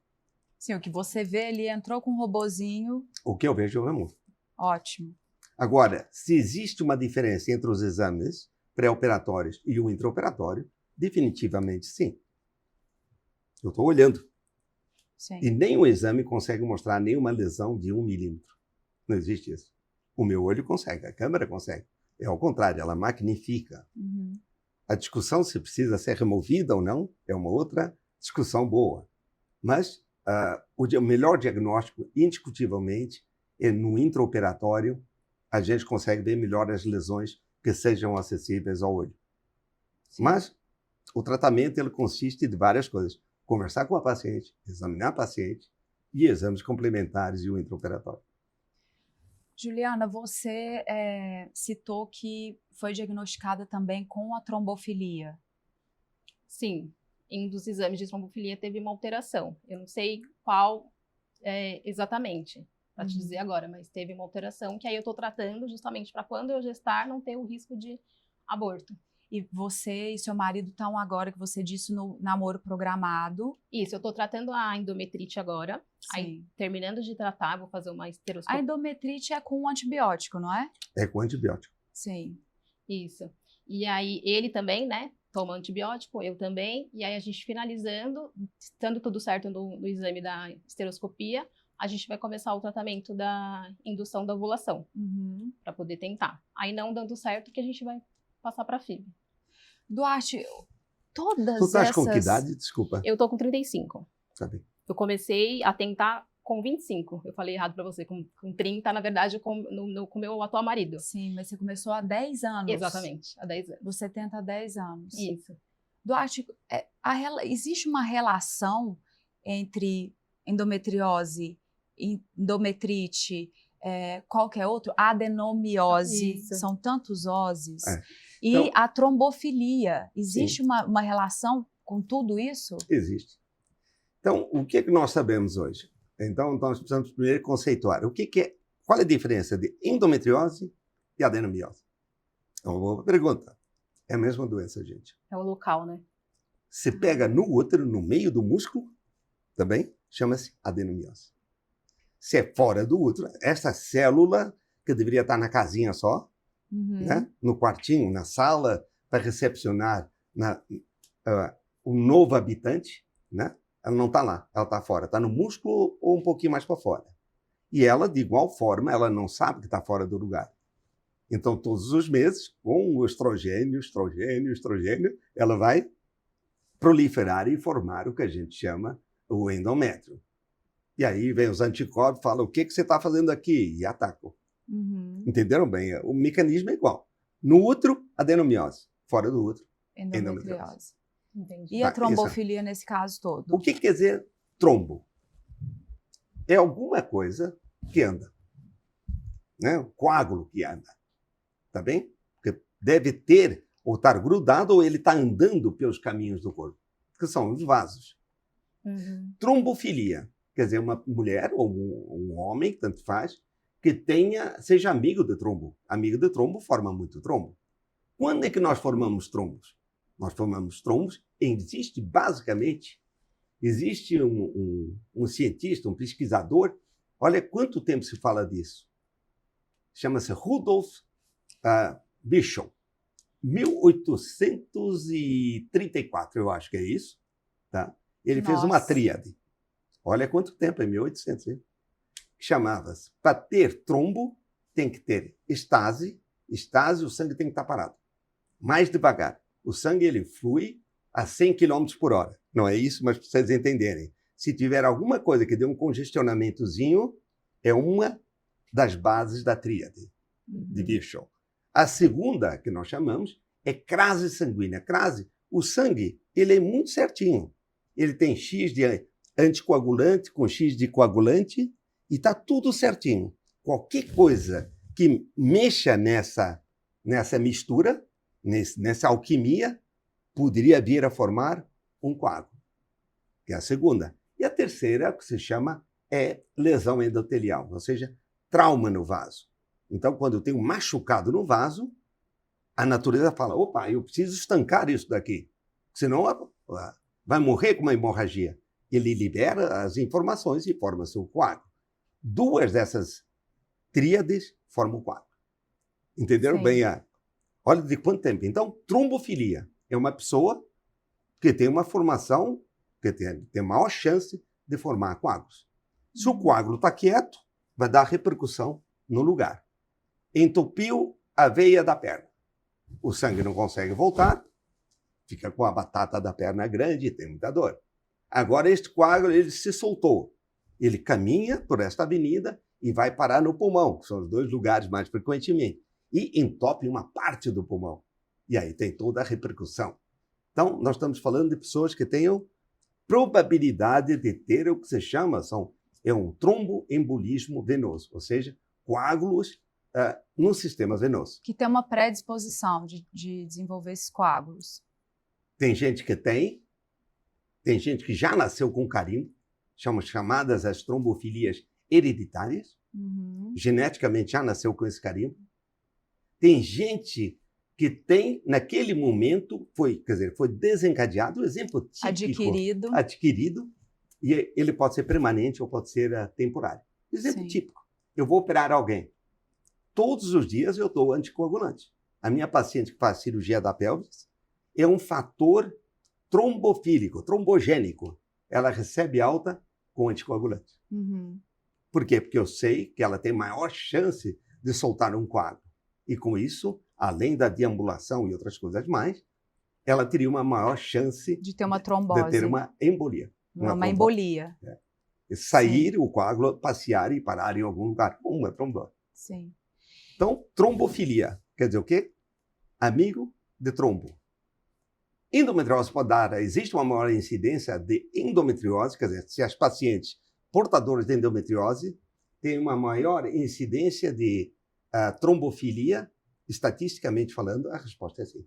Sim, o que você vê, ele entrou com um robozinho. O que eu vejo, eu removo. Ótimo. Agora, se existe uma diferença entre os exames pré-operatórios e o intraoperatório, definitivamente sim. Eu estou olhando. Sim. E nem o exame consegue mostrar nenhuma lesão de 1 milímetro. Não existe isso. O meu olho consegue, a câmera consegue. É ao contrário, ela magnifica. Uhum. A discussão se precisa ser removida ou não é uma outra discussão boa. Mas o melhor diagnóstico, indiscutivelmente, é no intraoperatório. A gente consegue ver melhor as lesões que sejam acessíveis ao olho. Sim. Mas o tratamento ele consiste de várias coisas. Conversar com a paciente, examinar a paciente e exames complementares e o intraoperatório. Juliana, você citou que foi diagnosticada também com a trombofilia. Sim, em um dos exames de trombofilia teve uma alteração. Eu não sei qual exatamente, para te dizer agora, mas teve uma alteração que aí eu estou tratando justamente para quando eu gestar não ter o risco de aborto. E você e seu marido estão agora, que você disse, no namoro programado. Isso, eu estou tratando a endometrite agora. Sim. Aí, terminando de tratar, vou fazer uma esteroscopia. A endometrite é com antibiótico, não é? É com antibiótico. Sim. Isso. E aí, ele também, né, toma antibiótico, eu também. E aí, a gente finalizando, estando tudo certo no exame da esteroscopia, a gente vai começar o tratamento da indução da ovulação, para poder tentar. Aí, não dando certo, que a gente vai passar para a FIV. Duarte, todas Tu estás essas... com que idade? Desculpa. Eu tô com 35. Tá bem. Eu comecei a tentar com 25. Eu falei errado pra você. Com 30, na verdade, com o meu atual marido. Sim, mas você começou há 10 anos. Exatamente, há 10 anos. Você tenta há 10 anos. Isso. Duarte, existe uma relação entre endometriose, endometrite, qualquer outro, adenomiose, Isso. são tantos oses, e Então, a trombofilia. Existe sim. uma relação com tudo isso? Existe. Então, o que é que nós sabemos hoje? Então, nós precisamos primeiro conceituar. Qual é a diferença de endometriose e adenomiose? É uma boa pergunta. É a mesma doença, gente. É o local, né? Se pega no útero, no meio do músculo, também chama-se adenomiose. Se é fora do útero, essa célula que deveria estar na casinha só, né? No quartinho, na sala, para recepcionar um novo habitante, né? Ela não está lá, ela está fora, está no músculo ou um pouquinho mais para fora. E ela, de igual forma, ela não sabe que está fora do lugar. Então, todos os meses, com o estrogênio, ela vai proliferar e formar o que a gente chama o endométrio. E aí vem os anticorpos e falam, o que você está fazendo aqui? E atacam. Entenderam bem? O mecanismo é igual. No útero, adenomiose. Fora do útero, endometriose. Entendi. E a trombofilia nesse caso todo? O que quer dizer trombo? É alguma coisa que anda. Né? Um coágulo que anda. Tá bem? Porque deve ter, ou estar grudado, ou ele está andando pelos caminhos do corpo. Que são os vasos. Trombofilia. Quer dizer, uma mulher ou um homem, tanto faz, que seja amigo de trombo. Amigo de trombo forma muito trombo. Quando é que nós formamos trombos? Nós formamos trombos e existe um cientista, um pesquisador, olha quanto tempo se fala disso. Chama-se Rudolf Virchow. 1834, eu acho que é isso. Tá? Ele fez uma tríade. Olha quanto tempo, é 1800, hein? Chamava-se, para ter trombo, tem que ter estase, o sangue tem que estar parado. Mais devagar. O sangue ele flui a 100 km por hora. Não é isso, mas para vocês entenderem. Se tiver alguma coisa que dê um congestionamentozinho, é uma das bases da tríade de Virchow. A segunda, que nós chamamos, é crase sanguínea. Crase, O sangue, ele é muito certinho. Ele tem X de anticoagulante com X de coagulante e está tudo certinho. Qualquer coisa que mexa nessa mistura, nessa alquimia, poderia vir a formar um coágulo, que é a segunda. E a terceira, que se chama, é lesão endotelial, ou seja, trauma no vaso. Então, quando eu tenho um machucado no vaso, a natureza fala, opa, eu preciso estancar isso daqui, senão vai morrer com uma hemorragia. Ele libera as informações e forma-se o coágulo. Duas dessas tríades formam o coágulo. Entenderam Sim. bem? Olha de quanto tempo. Então, trombofilia é uma pessoa que tem uma formação, que tem maior chance de formar coágulos. Se o coágulo está quieto, vai dar repercussão no lugar. Entupiu a veia da perna. O sangue não consegue voltar, fica com a batata da perna grande e tem muita dor. Agora, este coágulo ele se soltou. Ele caminha por esta avenida e vai parar no pulmão, que são os dois lugares mais frequentemente, e entope uma parte do pulmão. E aí tem toda a repercussão. Então, nós estamos falando de pessoas que tenham probabilidade de ter o que se chama, é um tromboembolismo venoso, ou seja, coágulos no sistema venoso. Que tem uma predisposição de desenvolver esses coágulos. Tem gente que tem gente que já nasceu com carimbo, chamadas as trombofilias hereditárias, geneticamente já nasceu com esse carimbo. Tem gente que tem, naquele momento, foi desencadeado, um exemplo típico. Adquirido, e ele pode ser permanente ou pode ser temporário. Exemplo típico. Eu vou operar alguém. Todos os dias eu dou anticoagulante. A minha paciente que faz cirurgia da pelvis é um fator trombofílico, trombogênico. Ela recebe alta com anticoagulante. Por quê? Porque eu sei que ela tem maior chance de soltar um coágulo. E com isso, além da deambulação e outras coisas mais, ela teria uma maior chance de ter uma trombose. De ter uma embolia. Uma embolia. Sair o coágulo, passear e parar em algum lugar. Uma trombose. Sim. Então, trombofilia quer dizer o quê? Amigo de trombo. Endometriose pode dar, existe uma maior incidência de endometriose, quer dizer, se as pacientes portadoras de endometriose têm uma maior incidência de trombofilia, estatisticamente falando, a resposta é sim.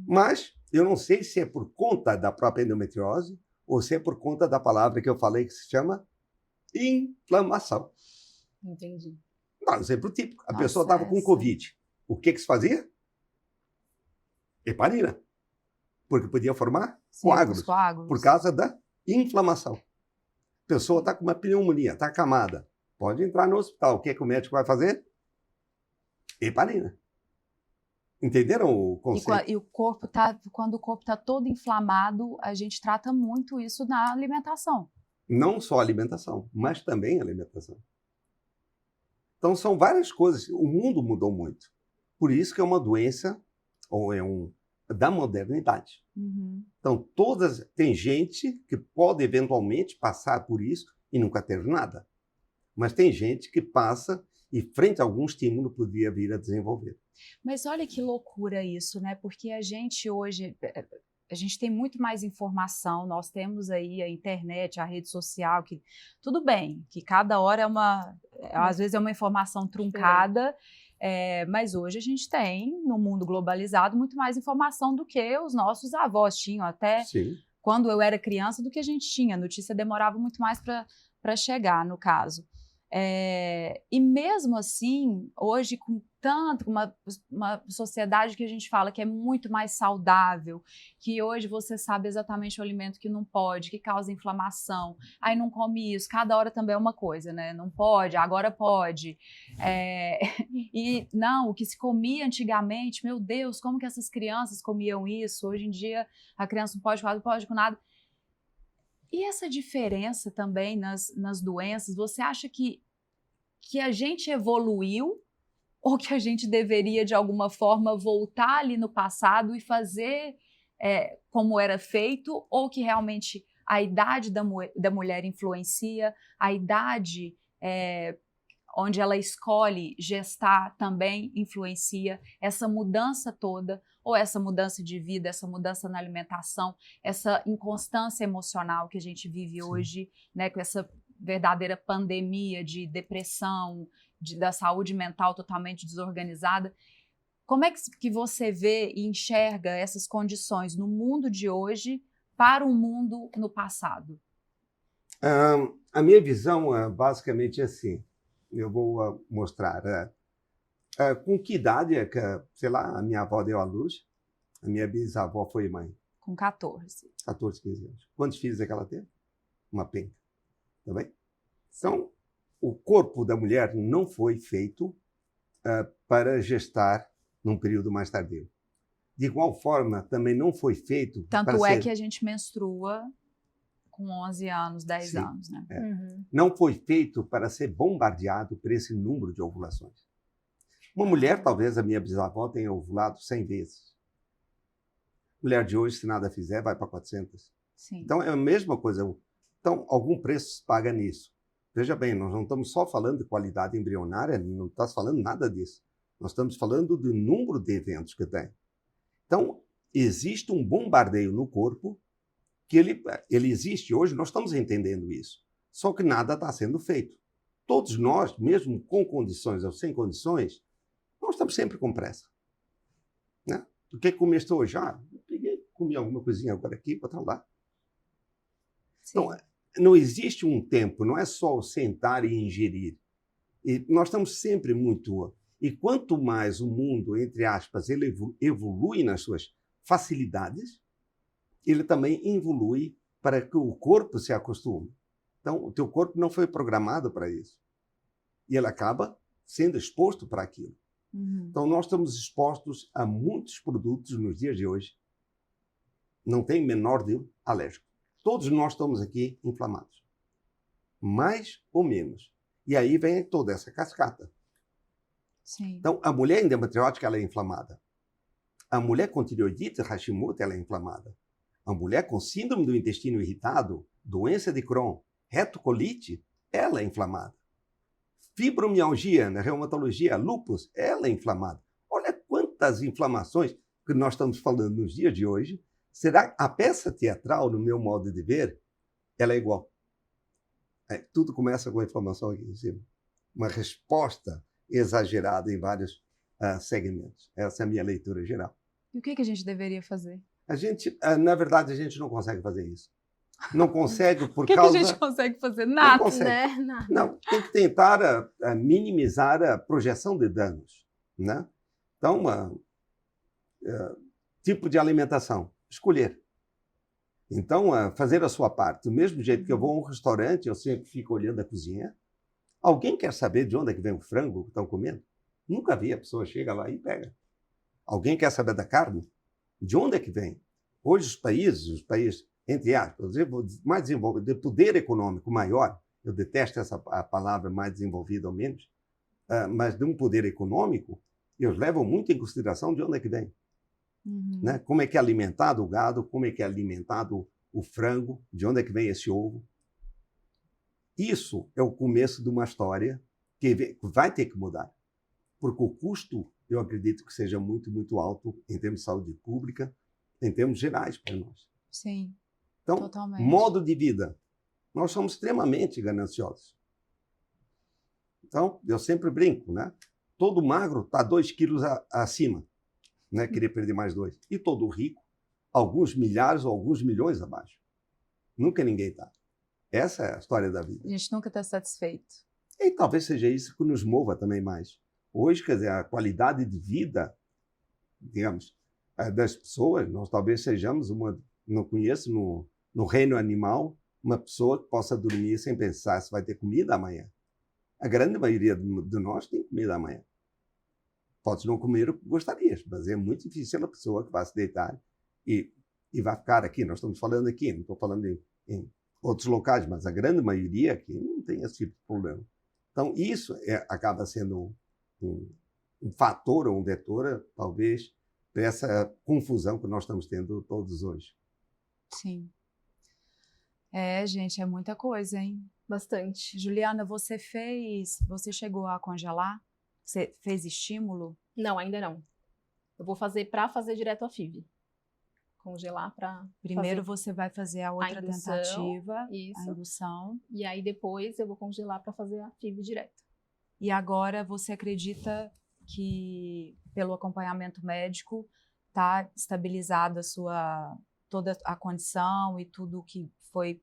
Mas eu não sei se é por conta da própria endometriose ou se é por conta da palavra que eu falei que se chama inflamação. Entendi. Não, exemplo típico. A pessoa estava com Covid. O que se fazia? Heparina. Porque podia formar coágulos. Por causa da inflamação. A pessoa está com uma pneumonia, está acamada. Pode entrar no hospital. O que o médico vai fazer? Heparina. Entenderam o conceito? E o corpo quando o corpo está todo inflamado, a gente trata muito isso na alimentação. Não só a alimentação, mas também a alimentação. Então, são várias coisas. O mundo mudou muito. Por isso que é uma doença, ou da modernidade. Então, tem gente que pode eventualmente passar por isso e nunca ter nada. Mas tem gente que passa e, frente a algum estímulo, poderia vir a desenvolver. Mas olha que loucura isso, né? Porque a gente hoje, a gente tem muito mais informação, nós temos aí a internet, a rede social, que tudo bem, que cada hora às vezes é uma informação truncada, mas hoje a gente tem, no mundo globalizado, muito mais informação do que os nossos avós tinham, até quando eu era criança, do que a gente tinha. A notícia demorava muito mais para chegar, no caso. E mesmo assim, hoje, com uma sociedade que a gente fala que é muito mais saudável, que hoje você sabe exatamente o alimento que não pode, que causa inflamação, aí não come isso, cada hora também é uma coisa, né? Não pode, agora pode. E não, o que se comia antigamente, meu Deus, como que essas crianças comiam isso? Hoje em dia a criança não pode com nada. E essa diferença também nas doenças, você acha que a gente evoluiu ou que a gente deveria, de alguma forma, voltar ali no passado e fazer como era feito, ou que realmente a idade da mulher influencia, a idade onde ela escolhe gestar também influencia, essa mudança toda, ou essa mudança de vida, essa mudança na alimentação, essa inconstância emocional que a gente vive hoje, né, com essa verdadeira pandemia de depressão, da saúde mental totalmente desorganizada. Como é que você vê e enxerga essas condições no mundo de hoje para o mundo no passado? A minha visão é basicamente assim. Eu vou mostrar. Com que idade é que, sei lá, a minha avó deu à luz? A minha bisavó foi mãe. Com 14. 14, 15 anos. Quantos filhos é que ela teve? Uma penca. Tá bem? Então, o corpo da mulher não foi feito para gestar num período mais tardio. De igual forma, também não foi feito Tanto para é ser... que a gente menstrua com 11 anos, 10 Sim, anos, né? Não foi feito para ser bombardeado por esse número de ovulações. Uma mulher, talvez a minha bisavó tenha ovulado 100 vezes. Mulher de hoje, se nada fizer, vai para 400. Sim. Então, é a mesma coisa. Então, algum preço se paga nisso. Veja bem, nós não estamos só falando de qualidade embrionária, não está falando nada disso. Nós estamos falando do número de eventos que tem. Então, existe um bombardeio no corpo que ele existe hoje, nós estamos entendendo isso. Só que nada está sendo feito. Todos nós, mesmo com condições ou sem condições, nós estamos sempre com pressa. Né? O que comeste hoje? Comi alguma coisinha agora aqui, outra lá. Sim. Então, não existe um tempo, não é só sentar e ingerir. E nós estamos sempre muito... E quanto mais o mundo, entre aspas, ele evolui nas suas facilidades, ele também evolui para que o corpo se acostume. Então, o teu corpo não foi programado para isso. E ele acaba sendo exposto para aquilo. Então, nós estamos expostos a muitos produtos nos dias de hoje. Não tem menor de alérgico. Todos nós estamos aqui inflamados. Mais ou menos. E aí vem toda essa cascata. Sim. Então, a mulher endometriótica, ela é inflamada. A mulher com tireoidite, Hashimoto, ela é inflamada. A mulher com síndrome do intestino irritado, doença de Crohn, retocolite, ela é inflamada. Fibromialgia, na reumatologia, lúpus, ela é inflamada. Olha quantas inflamações que nós estamos falando nos dias de hoje. Será que a peça teatral, no meu modo de ver, ela é igual? Tudo começa com a inflamação aqui em cima. Uma resposta exagerada em vários segmentos. Essa é a minha leitura geral. E o que a gente deveria fazer? A gente, na verdade, a gente não consegue fazer isso. Não consegue por que causa... que a gente consegue fazer? Não Nada, consegue. né? Nada. Não, tem que tentar minimizar a projeção de danos, né? Então, tipo de alimentação, escolher. Então, fazer a sua parte. Do mesmo jeito que eu vou a um restaurante, eu sempre fico olhando a cozinha. Alguém quer saber de onde é que vem o frango que estão comendo? Nunca vi. A pessoa chega lá e pega. Alguém quer saber da carne? De onde é que vem? Hoje os países, entre aspas, mais desenvolvidos, de poder econômico maior, eu detesto a palavra mais desenvolvida ou menos, mas de um poder econômico, eles levam muito em consideração de onde é que vem. Né? Como é que é alimentado o gado, como é que é alimentado o frango, de onde é que vem esse ovo. Isso é o começo de uma história que vai ter que mudar, porque o custo, eu acredito que seja muito, muito alto em termos de saúde pública, em termos gerais para nós. Sim, então, totalmente. Modo de vida. Nós somos extremamente gananciosos. Então, eu sempre brinco, né? Todo magro está 2 quilos acima, né? Queria perder mais 2. E todo rico, alguns milhares ou alguns milhões abaixo. Nunca ninguém está. Essa é a história da vida. A gente nunca está satisfeito. E talvez seja isso que nos mova também mais. Hoje, quer dizer, a qualidade de vida, digamos, das pessoas, nós talvez sejamos não conheço no reino animal, uma pessoa que possa dormir sem pensar se vai ter comida amanhã. A grande maioria de nós tem comida amanhã. Podes não comer o que gostarias, mas é muito difícil a pessoa que vai se deitar e vai ficar aqui. Nós estamos falando aqui, não estou falando em outros locais, mas a grande maioria aqui não tem esse tipo de problema. Então, isso acaba sendo um fator ou um vetor, talvez, para essa confusão que nós estamos tendo todos hoje. Sim. Gente, é muita coisa, hein? Bastante. Juliana, você chegou a congelar? Você fez estímulo? Não, ainda não. Eu vou fazer para fazer direto a FIV. Congelar para Primeiro você vai fazer a outra indução, tentativa, isso. a indução. E aí depois eu vou congelar para fazer a FIV direto. E agora você acredita que pelo acompanhamento médico está estabilizada toda a condição e tudo que foi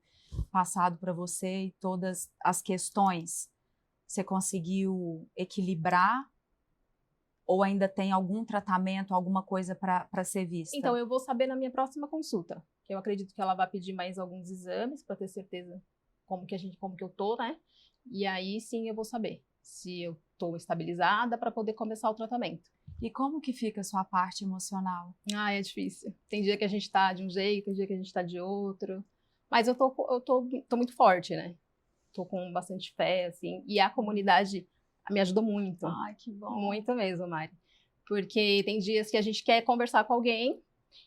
passado para você e todas as questões, você conseguiu equilibrar ou ainda tem algum tratamento, alguma coisa para ser vista? Então eu vou saber na minha próxima consulta, que eu acredito que ela vai pedir mais alguns exames para ter certeza como que eu tô, né? E aí sim eu vou saber se eu tô estabilizada para poder começar o tratamento. E como que fica a sua parte emocional? Ah, é difícil. Tem dia que a gente tá de um jeito, tem dia que a gente tá de outro. Mas eu tô muito forte, né? Tô com bastante fé, assim. E a comunidade me ajudou muito. Ai, que bom. Muito mesmo, Mari. Porque tem dias que a gente quer conversar com alguém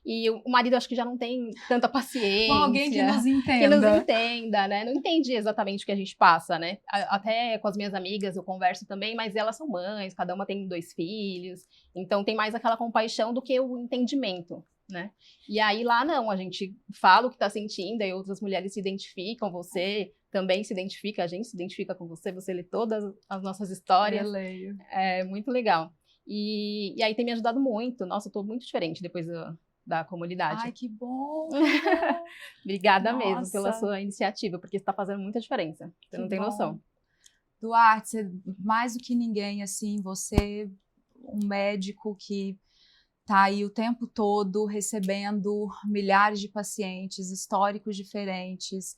e o marido acho que já não tem tanta paciência. Com alguém que nos entenda. Que nos entenda, né? Não entendi exatamente o que a gente passa, né? Até com as minhas amigas eu converso também, mas elas são mães, cada uma tem 2 filhos. Então tem mais aquela compaixão do que o entendimento, né? E aí lá não, a gente fala o que tá sentindo, aí outras mulheres se identificam, você também se identifica, a gente se identifica com você, você lê todas as nossas histórias. Eu leio. É muito legal. E aí tem me ajudado muito. Nossa, eu tô muito diferente depois da comunidade. Ai, que bom! Obrigada Nossa. mesmo pela sua iniciativa, porque está fazendo muita diferença. Você não tem noção. Duarte, você, mais do que ninguém, assim, você, um médico que tá aí o tempo todo recebendo milhares de pacientes, históricos diferentes.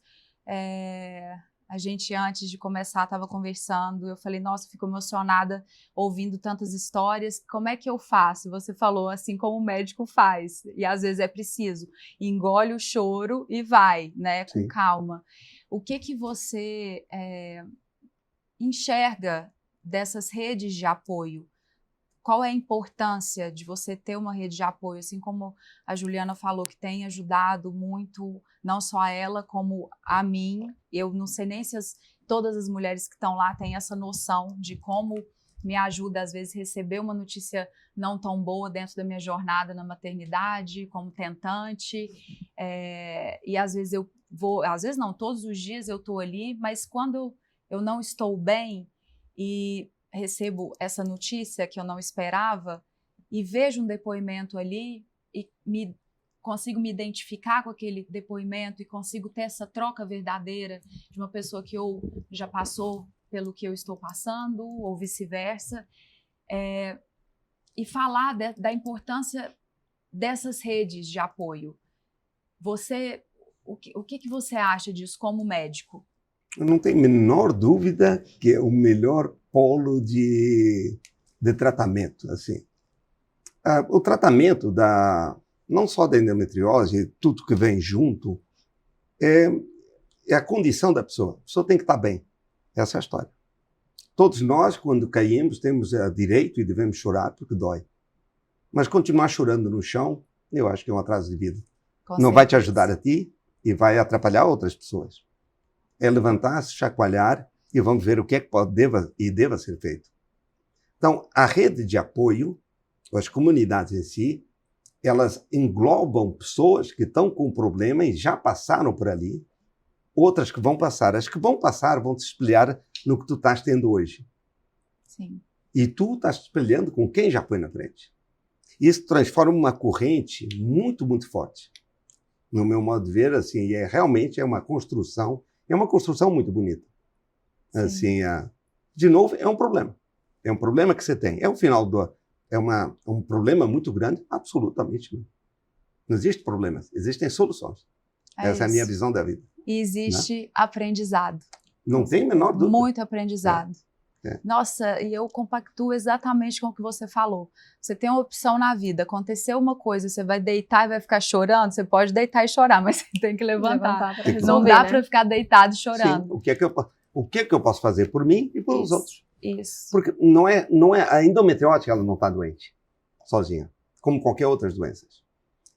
A gente, antes de começar, estava conversando, eu falei, nossa, fico emocionada ouvindo tantas histórias, como é que eu faço? Você falou, assim como o médico faz, e às vezes é preciso, engole o choro e vai, né, com Sim. calma. O que você enxerga dessas redes de apoio? Qual é a importância de você ter uma rede de apoio, assim como a Juliana falou, que tem ajudado muito, não só a ela, como a mim. Eu não sei nem se todas as mulheres que estão lá têm essa noção de como me ajuda, às vezes, receber uma notícia não tão boa dentro da minha jornada na maternidade, como tentante. E às vezes eu vou, às vezes não, todos os dias eu estou ali, mas quando eu não estou bem e recebo essa notícia que eu não esperava e vejo um depoimento ali e consigo me identificar com aquele depoimento e consigo ter essa troca verdadeira de uma pessoa que já passou pelo que eu estou passando ou vice-versa, e falar da importância dessas redes de apoio. O que você acha disso como médico? Eu não tenho a menor dúvida que é o melhor polo de tratamento. Assim. O tratamento não só da endometriose, tudo que vem junto, é a condição da pessoa. A pessoa tem que estar bem. Essa é a história. Todos nós, quando caímos, temos direito e devemos chorar porque dói. Mas continuar chorando no chão, eu acho que é um atraso de vida. Não vai te ajudar a ti e vai atrapalhar outras pessoas. É levantar-se, chacoalhar e vamos ver o que é que deva ser feito. Então, a rede de apoio, as comunidades em si, elas englobam pessoas que estão com problema e já passaram por ali, outras que vão passar. As que vão passar vão te espelhar no que tu estás tendo hoje. Sim. E tu estás te espelhando com quem já foi na frente. Isso transforma uma corrente muito, muito forte. No meu modo de ver, assim, realmente é uma construção muito bonita. Assim, de novo, é um problema. É um problema que você tem. É o final um problema muito grande? Absolutamente não. Não existe problemas, existem soluções. Essa é a minha visão da vida. E existe aprendizado. Não tem a menor dúvida. Muito aprendizado. Nossa, e eu compactuo exatamente com o que você falou. Você tem uma opção na vida. Aconteceu uma coisa, você vai deitar e vai ficar chorando, você pode deitar e chorar, mas você tem que levantar. Não dá para ficar deitado chorando. Sim. O que é que eu posso fazer por mim e pelos outros? Isso. Porque não é a endometriose, ela não está doente sozinha, como qualquer outras doenças.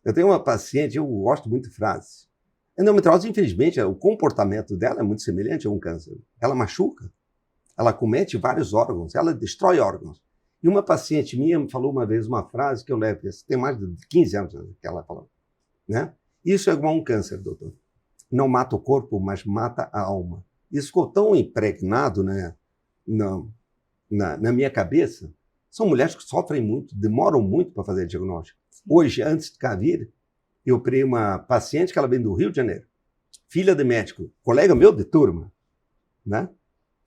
Eu tenho uma paciente, eu gosto muito de frases. A endometriose, infelizmente, o comportamento dela é muito semelhante a um câncer. Ela machuca. Ela comete vários órgãos, ela destrói órgãos. E uma paciente minha me falou uma vez uma frase que eu levo, tem mais de 15 anos que ela falou, né? Isso é igual um câncer, doutor. Não mata o corpo, mas mata a alma. Isso ficou tão impregnado, né, na minha cabeça. São mulheres que sofrem muito, demoram muito para fazer diagnóstico. Sim. Hoje, antes de cá vir, eu operei uma paciente que ela vem do Rio de Janeiro, filha de médico, colega meu de turma, né?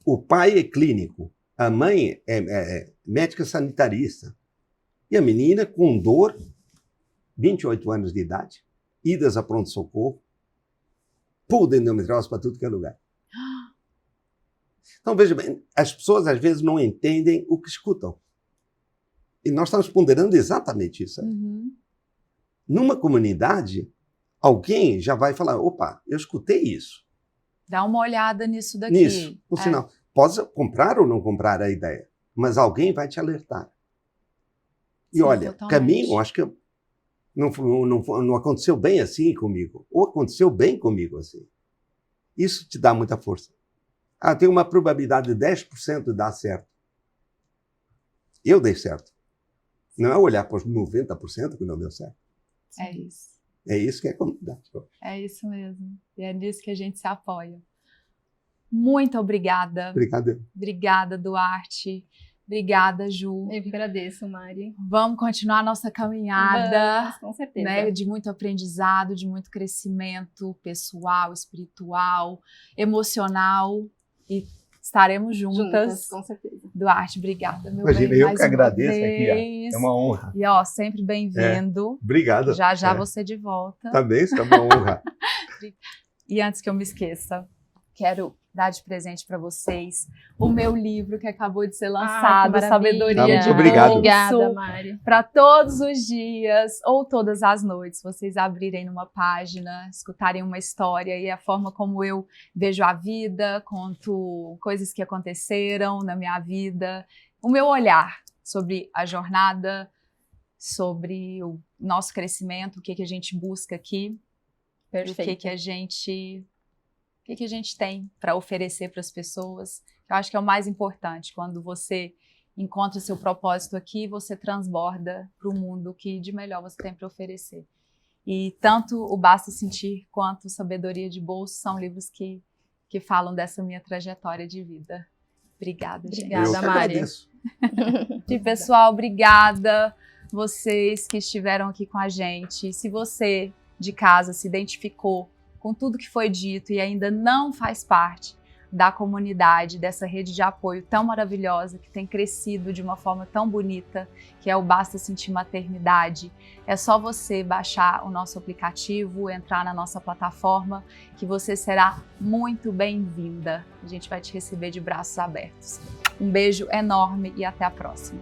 O pai é clínico, a mãe é médica sanitarista. E a menina com dor, 28 anos de idade, idas a pronto-socorro, pulo de endometriose para tudo que é lugar. Então, veja bem, as pessoas às vezes não entendem o que escutam. E nós estamos ponderando exatamente isso. Uhum. Numa comunidade, alguém já vai falar, opa, eu escutei isso. Dá uma olhada nisso daqui. Nisso, no sinal. Pode comprar ou não comprar a ideia, mas alguém vai te alertar. E sim, olha, totalmente. Caminho, acho que não aconteceu bem assim comigo, ou aconteceu bem comigo assim. Isso te dá muita força. Tem uma probabilidade de 10% de dar certo. Eu dei certo. Não é olhar para os 90% que não deu certo. É isso. É isso que é comunidade. É isso mesmo. E é nisso que a gente se apoia. Muito obrigada. Obrigado. Obrigada, Duarte. Obrigada, Ju. Eu que agradeço, Mari. Vamos continuar a nossa caminhada. Vamos, com certeza. Né, de muito aprendizado, de muito crescimento pessoal, espiritual, emocional. E estaremos juntas. Com certeza. Duarte, obrigada, meu bem. Imagina, eu que agradeço vez. Aqui. Ó. É uma honra. E sempre bem-vindo. Obrigado. Já você de volta. Também, isso é uma honra. E antes que eu me esqueça, quero dar de presente para vocês o meu livro que acabou de ser lançado, Sabedoria. Muito obrigado. Obrigada, Mari. Para todos os dias ou todas as noites, vocês abrirem numa página, escutarem uma história e a forma como eu vejo a vida, conto coisas que aconteceram na minha vida, o meu olhar sobre a jornada, sobre o nosso crescimento, o que a gente busca aqui, Perfeito. o que a gente tem para oferecer para as pessoas. Eu acho que é o mais importante, quando você encontra o seu propósito aqui, você transborda para o mundo que de melhor você tem para oferecer. E tanto o Basta Sentir quanto Sabedoria de Bolso são livros que falam dessa minha trajetória de vida. Obrigada, gente. Obrigada, Mari. E pessoal, obrigada vocês que estiveram aqui com a gente. Se você de casa se identificou com tudo que foi dito e ainda não faz parte da comunidade, dessa rede de apoio tão maravilhosa, que tem crescido de uma forma tão bonita, que é o Basta Sentir Maternidade, é só você baixar o nosso aplicativo, entrar na nossa plataforma, que você será muito bem-vinda. A gente vai te receber de braços abertos. Um beijo enorme e até a próxima.